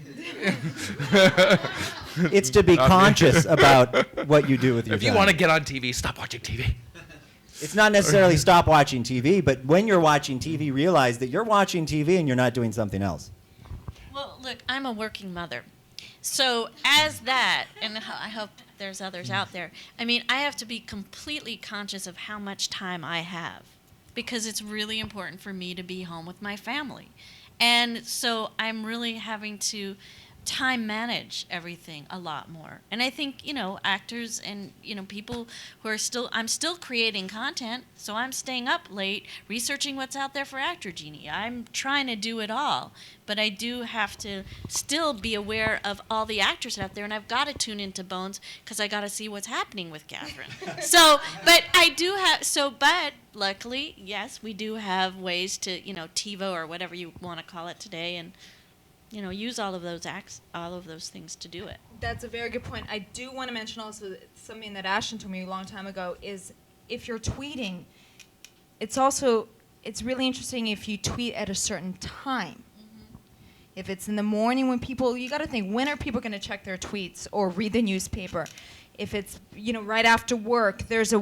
It's to be conscious about what you do with your time. If you want to get on TV, stop watching TV. It's not necessarily stop watching TV, but when you're watching TV, realize that you're watching TV and you're not doing something else. Well, look, I'm a working mother. So as that, and I hope there's others out there, I mean, I have to be completely conscious of how much time I have because it's really important for me to be home with my family. And so I'm really having to time manage everything a lot more. And I think, you know, actors and, you know, people who are I'm still creating content, so I'm staying up late researching what's out there for Actor Genie. I'm trying to do it all, but I do have to still be aware of all the actors out there, and I've got to tune into Bones because I got to see what's happening with Catherine. But luckily, yes, we do have ways to, you know, TiVo or whatever you want to call it today, and you know, use all of those things to do it. That's a very good point. I do want to mention also something that Ashton told me a long time ago is if you're tweeting, it's really interesting if you tweet at a certain time. Mm-hmm. If it's in the morning when you got to think, when are people going to check their tweets or read the newspaper? If it's, you know, right after work, there's a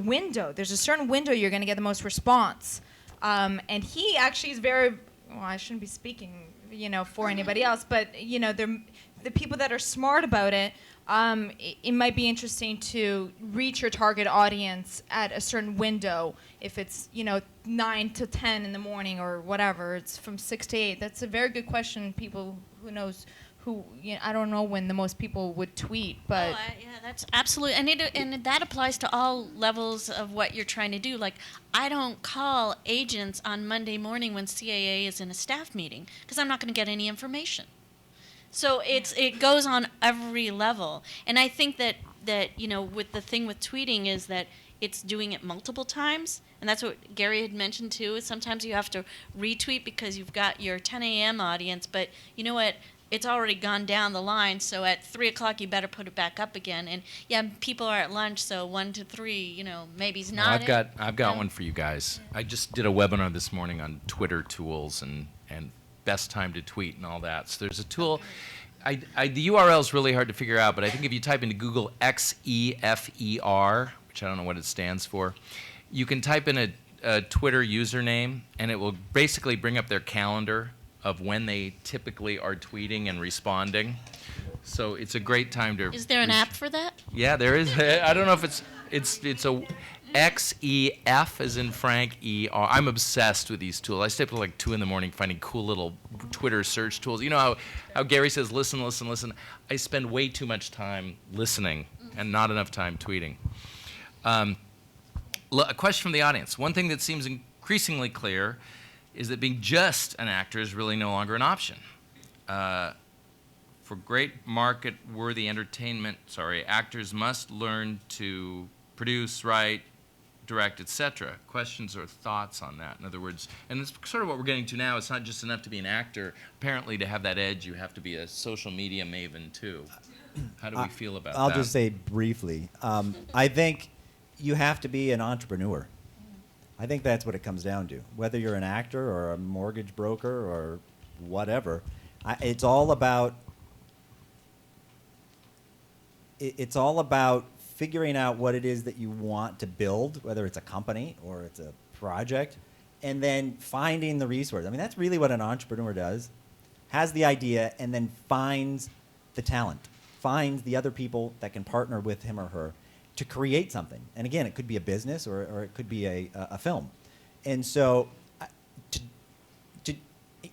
certain window you're going to get the most response. And he actually is well, I shouldn't be speaking, you know, for anybody else, but you know, the people that are smart about it, it might be interesting to reach your target audience at a certain window. If it's, you know, 9 to 10 in the morning or whatever, it's from 6 to 8. That's a very good question. People I don't know when the most people would tweet, but yeah, that's absolutely, and that applies to all levels of what you're trying to do. Like, I don't call agents on Monday morning when CAA is in a staff meeting because I'm not going to get any information. So it goes on every level, and I think that you know, with the thing with tweeting is that it's doing it multiple times. And that's what Gary had mentioned too, is sometimes you have to retweet because you've got your 10 a.m. audience, but you know what? It's already gone down the line, so at 3 o'clock you better put it back up again. And yeah, people are at lunch, so 1 to 3, you know, maybe's not I've got one for you guys. I just did a webinar this morning on Twitter tools and best time to tweet and all that. So there's a tool. The URL is really hard to figure out, but I think if you type into Google XEFER, which I don't know what it stands for, you can type in a Twitter username, and it will basically bring up their calendar of when they typically are tweeting and responding. So it's a great time to... Is there an app for that? Yeah, there is. I don't know if it's a XEF as in Frank, ER. I'm obsessed with these tools. I stay up till like 2 in the morning finding cool little Twitter search tools. You know how Gary says, listen, listen, listen. I spend way too much time listening and not enough time tweeting. A question from the audience. One thing that seems increasingly clear is that being just an actor is really no longer an option. For great market-worthy entertainment, actors must learn to produce, write, direct, etc. Questions or thoughts on that? In other words, and it's sort of what we're getting to now. It's not just enough to be an actor. Apparently, to have that edge, you have to be a social media maven too. How do we feel about that? I'll just say briefly. I think you have to be an entrepreneur. I think that's what it comes down to. Whether you're an actor or a mortgage broker or whatever, it's all about figuring out what it is that you want to build, whether it's a company or it's a project, and then finding the resource. I mean, that's really what an entrepreneur does. Has the idea and then finds the talent, finds the other people that can partner with him or her to create something. And again, it could be a business or it could be a film. And so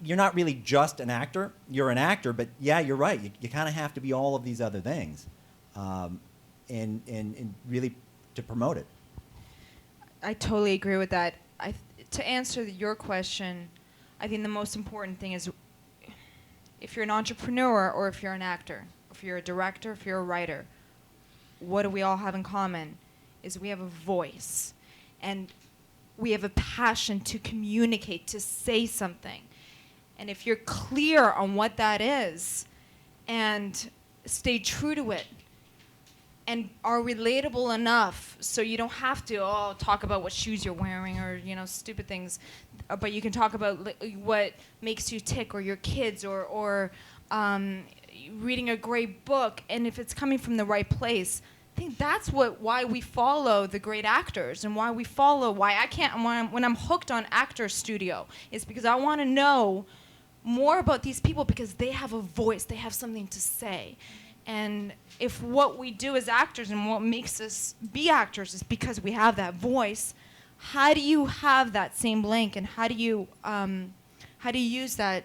you're not really just an actor. You're an actor, but yeah, you're right. You kind of have to be all of these other things and really to promote it. I totally agree with that. To answer your question, I think the most important thing is if you're an entrepreneur or if you're an actor, if you're a director, if you're a writer, what do we all have in common is we have a voice and we have a passion to communicate, to say something. And if you're clear on what that is and stay true to it and are relatable enough so you don't have to talk about what shoes you're wearing or stupid things, but you can talk about what makes you tick or your kids or reading a great book, and if it's coming from the right place, I think that's why we follow the great actors and why when I'm hooked on Actor Studio is because I want to know more about these people because they have a voice, they have something to say. And if what we do as actors and what makes us be actors is because we have that voice, how do you have that same link and how do you use that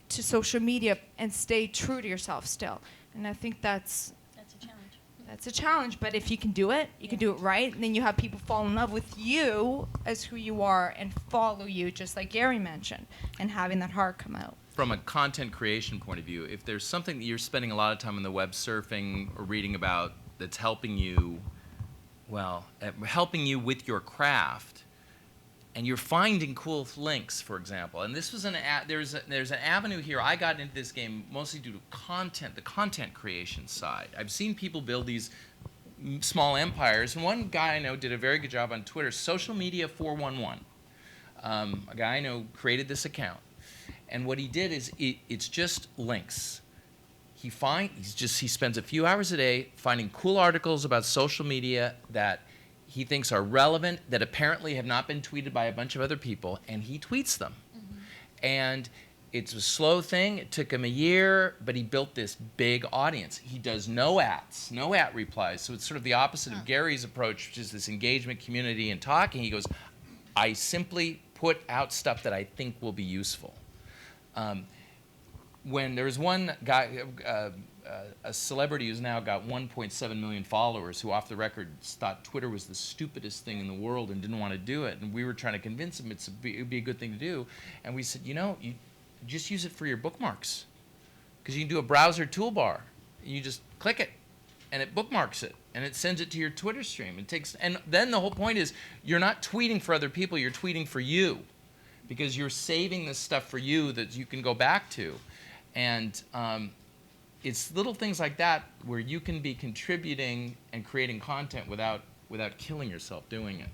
to social media and stay true to yourself still? And I think that's a challenge. That's a challenge, but if you can do it, you can do it right, and then you have people fall in love with you as who you are and follow you, just like Gary mentioned, and having that heart come out. From a content creation point of view, if there's something that you're spending a lot of time on the web surfing or reading about that's helping you, helping you with your craft, and you're finding cool links, for example, and this was there's an avenue here. I got into this game mostly due to the content creation side. I've seen people build these small empires, and one guy I know did a very good job on Twitter, Social Media 411. A guy I know created this account, and what he did is it's just links. He spends a few hours a day finding cool articles about social media that he thinks are relevant, that apparently have not been tweeted by a bunch of other people, and he tweets them. Mm-hmm. And it's a slow thing. It took him a year, but he built this big audience. He does no ads, no at replies. So it's sort of the opposite of Gary's approach, which is this engagement, community, and talking. He goes, I simply put out stuff that I think will be useful. When there's one guy, a celebrity who's now got 1.7 million followers, who off the record thought Twitter was the stupidest thing in the world and didn't want to do it, and we were trying to convince him it would be a good thing to do, and we said, you just use it for your bookmarks, because you can do a browser toolbar, and you just click it, and it bookmarks it, and it sends it to your Twitter stream. And then the whole point is you're not tweeting for other people, you're tweeting for you, because you're saving this stuff for you that you can go back to. And it's little things like that where you can be contributing and creating content without killing yourself doing it.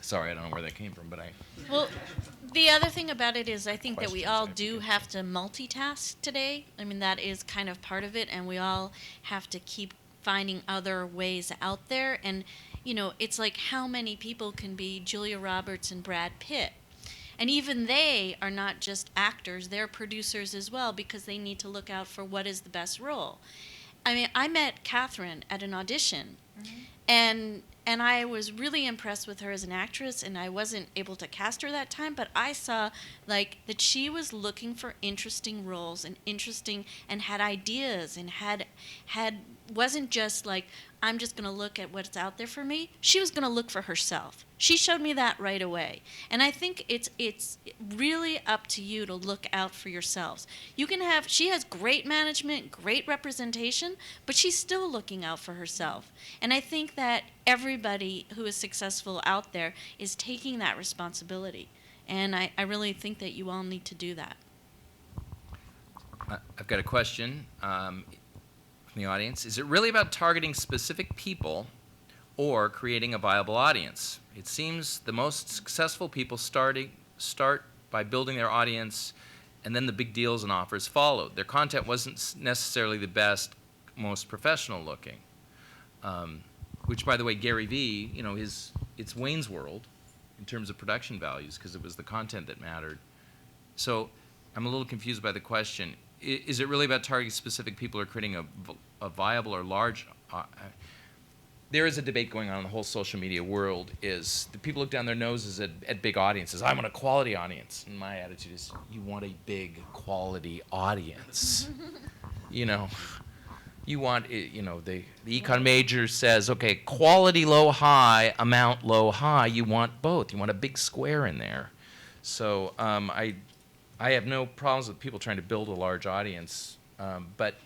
Sorry, I don't know where that came from, but Well, the other thing about it is I think that we all do have to multitask today. I mean, that is kind of part of it, and we all have to keep finding other ways out there. And, you know, it's like how many people can be Julia Roberts and Brad Pitt? And even they are not just actors, they're producers as well, because they need to look out for what is the best role. I mean, I met Catherine at an audition, and I was really impressed with her as an actress, and I wasn't able to cast her that time, but I saw like that she was looking for interesting roles and had ideas and had wasn't just like, I'm just going to look at what's out there for me. She was going to look for herself. She showed me that right away. And I think it's really up to you to look out for yourselves. She has great management, great representation, but she's still looking out for herself. And I think that everybody who is successful out there is taking that responsibility. And I really think that you all need to do that. I've got a question from the audience. Is it really about targeting specific people or creating a viable audience? It seems the most successful people start by building their audience, and then the big deals and offers followed. Their content wasn't necessarily the best, most professional looking. Which, by the way, Gary Vee, you know, it's Wayne's World in terms of production values, because it was the content that mattered. So I'm a little confused by the question. Is it really about targeting specific people or creating a viable or large? There is a debate going on in the whole social media world. Is the people look down their noses at big audiences? I want a quality audience, and my attitude is, you want a big quality audience. You know, you want, you know, the econ major says, okay, quality low high, amount low high. You want both. You want a big square in there. So I have no problems with people trying to build a large audience, but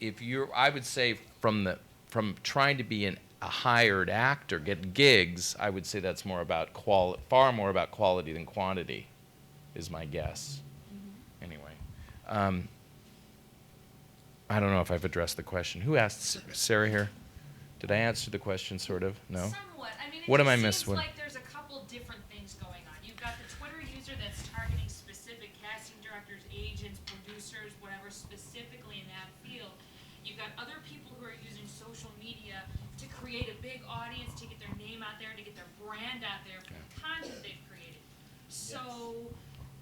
I would say from trying to be a hired actor, get gigs, I would say that's more about far more about quality than quantity, is my guess. Mm-hmm. Anyway, I don't know if I've addressed the question. Who asked? Sarah here? Did I answer the question, sort of? No? Somewhat. I mean, what am I missing? missing? Like there's a couple different things going on. You've got the Twitter user that's targeting specific casting directors, agents, producers, whatever, specifically in that field. You've got other people who are using social media to create a big audience, to get their name out there, to get their brand out there for the content they've created. So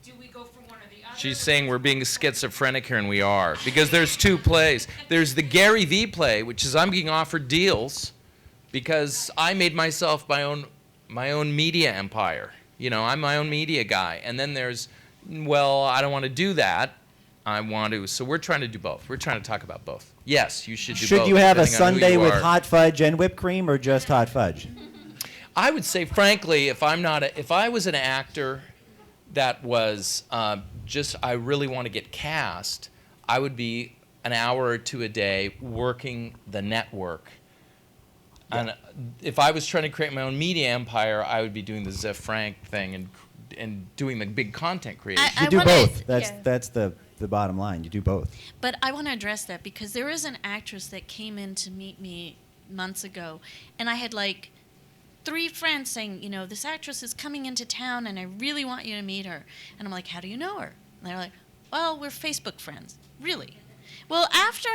do we go for one or the other? She's saying we're being schizophrenic here, and we are. Because there's two plays. There's the Gary Vee play, which is I'm being offered deals because I made myself my own media empire. You know, I'm my own media guy. And then there's, well, I don't want to do that. I want to. So we're trying to do both. We're trying to talk about both. Yes, you should do both. Should you have a depending on who sundae you with are. hot fudge and whipped cream, or just hot fudge? I would say, frankly, if I was an actor that was I really want to get cast, I would be an hour or two a day working the network. Yeah. And if I was trying to create my own media empire, I would be doing the Zeph Frank thing and doing the big content creation. You do both. That's the bottom line. You do both. But I want to address that because there is an actress that came in to meet me months ago, and I had like 3 friends saying, you know, this actress is coming into town and I really want you to meet her. And I'm like, how do you know her? And they're like, well, we're Facebook friends. Really? Well, after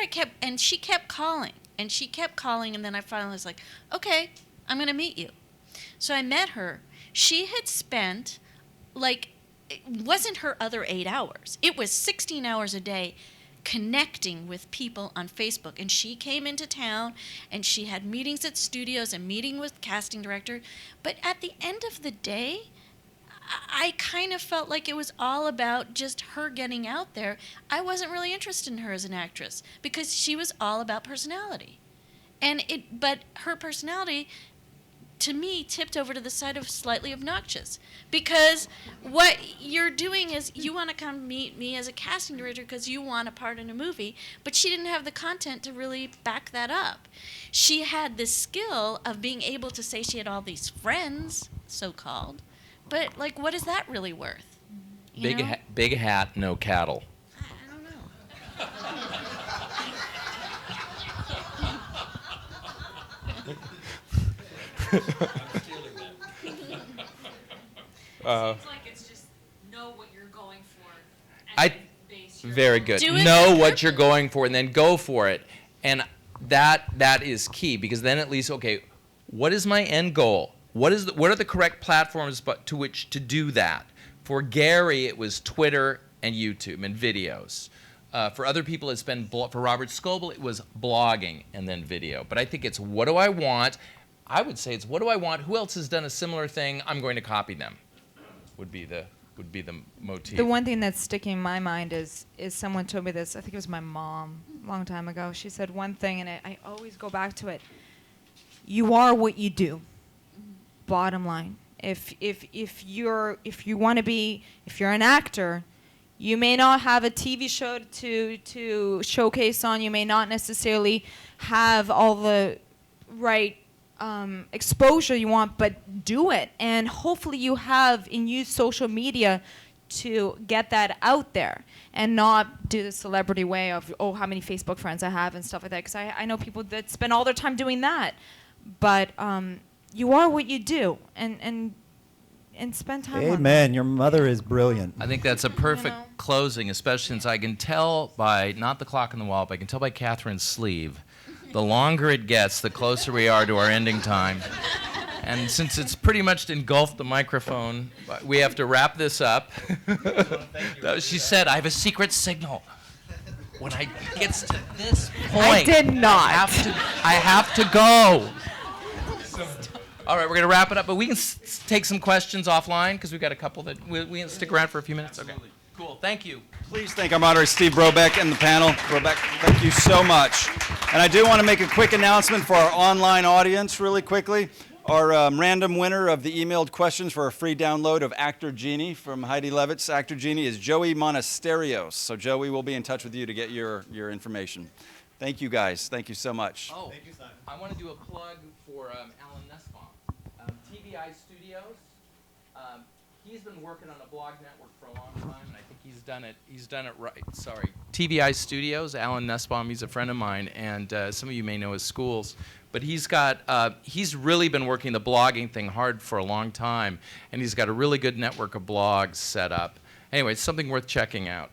she kept calling, and then I finally was like, okay, I'm going to meet you. So I met her. She had spent, like, it wasn't her other 8 hours. It was 16 hours a day connecting with people on Facebook. And she came into town and she had meetings at studios and meeting with casting director. But at the end of the day, I kind of felt like it was all about just her getting out there. I wasn't really interested in her as an actress because she was all about personality. But her personality to me, tipped over to the side of slightly obnoxious. Because what you're doing is you want to come meet me as a casting director because you want a part in a movie, but she didn't have the content to really back that up. She had this skill of being able to say she had all these friends, so-called, but, like, what is that really worth? You know? Big hat, no cattle. I don't know. Seems like it's just know what you're going for. And then base your Very good. Do it Know with what you're purpose. going for and then go for it. And that is key, because then at least, okay, what is my end goal? What are the correct platforms to which to do that? For Gary, it was Twitter and YouTube and videos. For other people, it's been, for Robert Scoble, it was blogging and then video. But I think it's what do I want? I would say it's what do I want? Who else has done a similar thing? I'm going to copy them. Would be the motif. The one thing that's sticking in my mind is someone told me this. I think it was my mom a long time ago. She said one thing, and I always go back to it. You are what you do. Bottom line. If you want to be, if you're an actor, you may not have a TV show to showcase on. You may not necessarily have all the right exposure you want, but do it. And hopefully you have and use social media to get that out there and not do the celebrity way of, oh, how many Facebook friends I have and stuff like that. Because I know people that spend all their time doing that. But you are what you do, and spend time on that. Amen. Your mother is brilliant. I think that's a perfect closing, especially since I can tell by, not the clock on the wall, but I can tell by Catherine's sleeve. The longer it gets, the closer we are to our ending time. And since it's pretty much engulfed the microphone, we have to wrap this up. She said, I have a secret signal. When I gets to this point, I did not. I have to go. All right, we're going to wrap it up, but we can take some questions offline because we've got a couple that we can stick around for a few minutes. Okay. Cool. Thank you. Please thank our moderator, Steve Brobeck, and the panel. Brobeck, thank you so much. And I do want to make a quick announcement for our online audience really quickly. Our random winner of the emailed questions for a free download of Actor Genie from Heidi Levitt's Actor Genie is Joey Monasterios. So Joey will be in touch with you to get your information. Thank you, guys. Thank you so much. Oh, thank you, Simon. I want to do a plug for Alan Nussbaum. TVI Studios. He's been working on a blog network for a long time, and I think he's done it right. Sorry. TVI Studios, Alan Nussbaum, he's a friend of mine, and some of you may know his schools. But he's really been working the blogging thing hard for a long time, and he's got a really good network of blogs set up. Anyway, it's something worth checking out.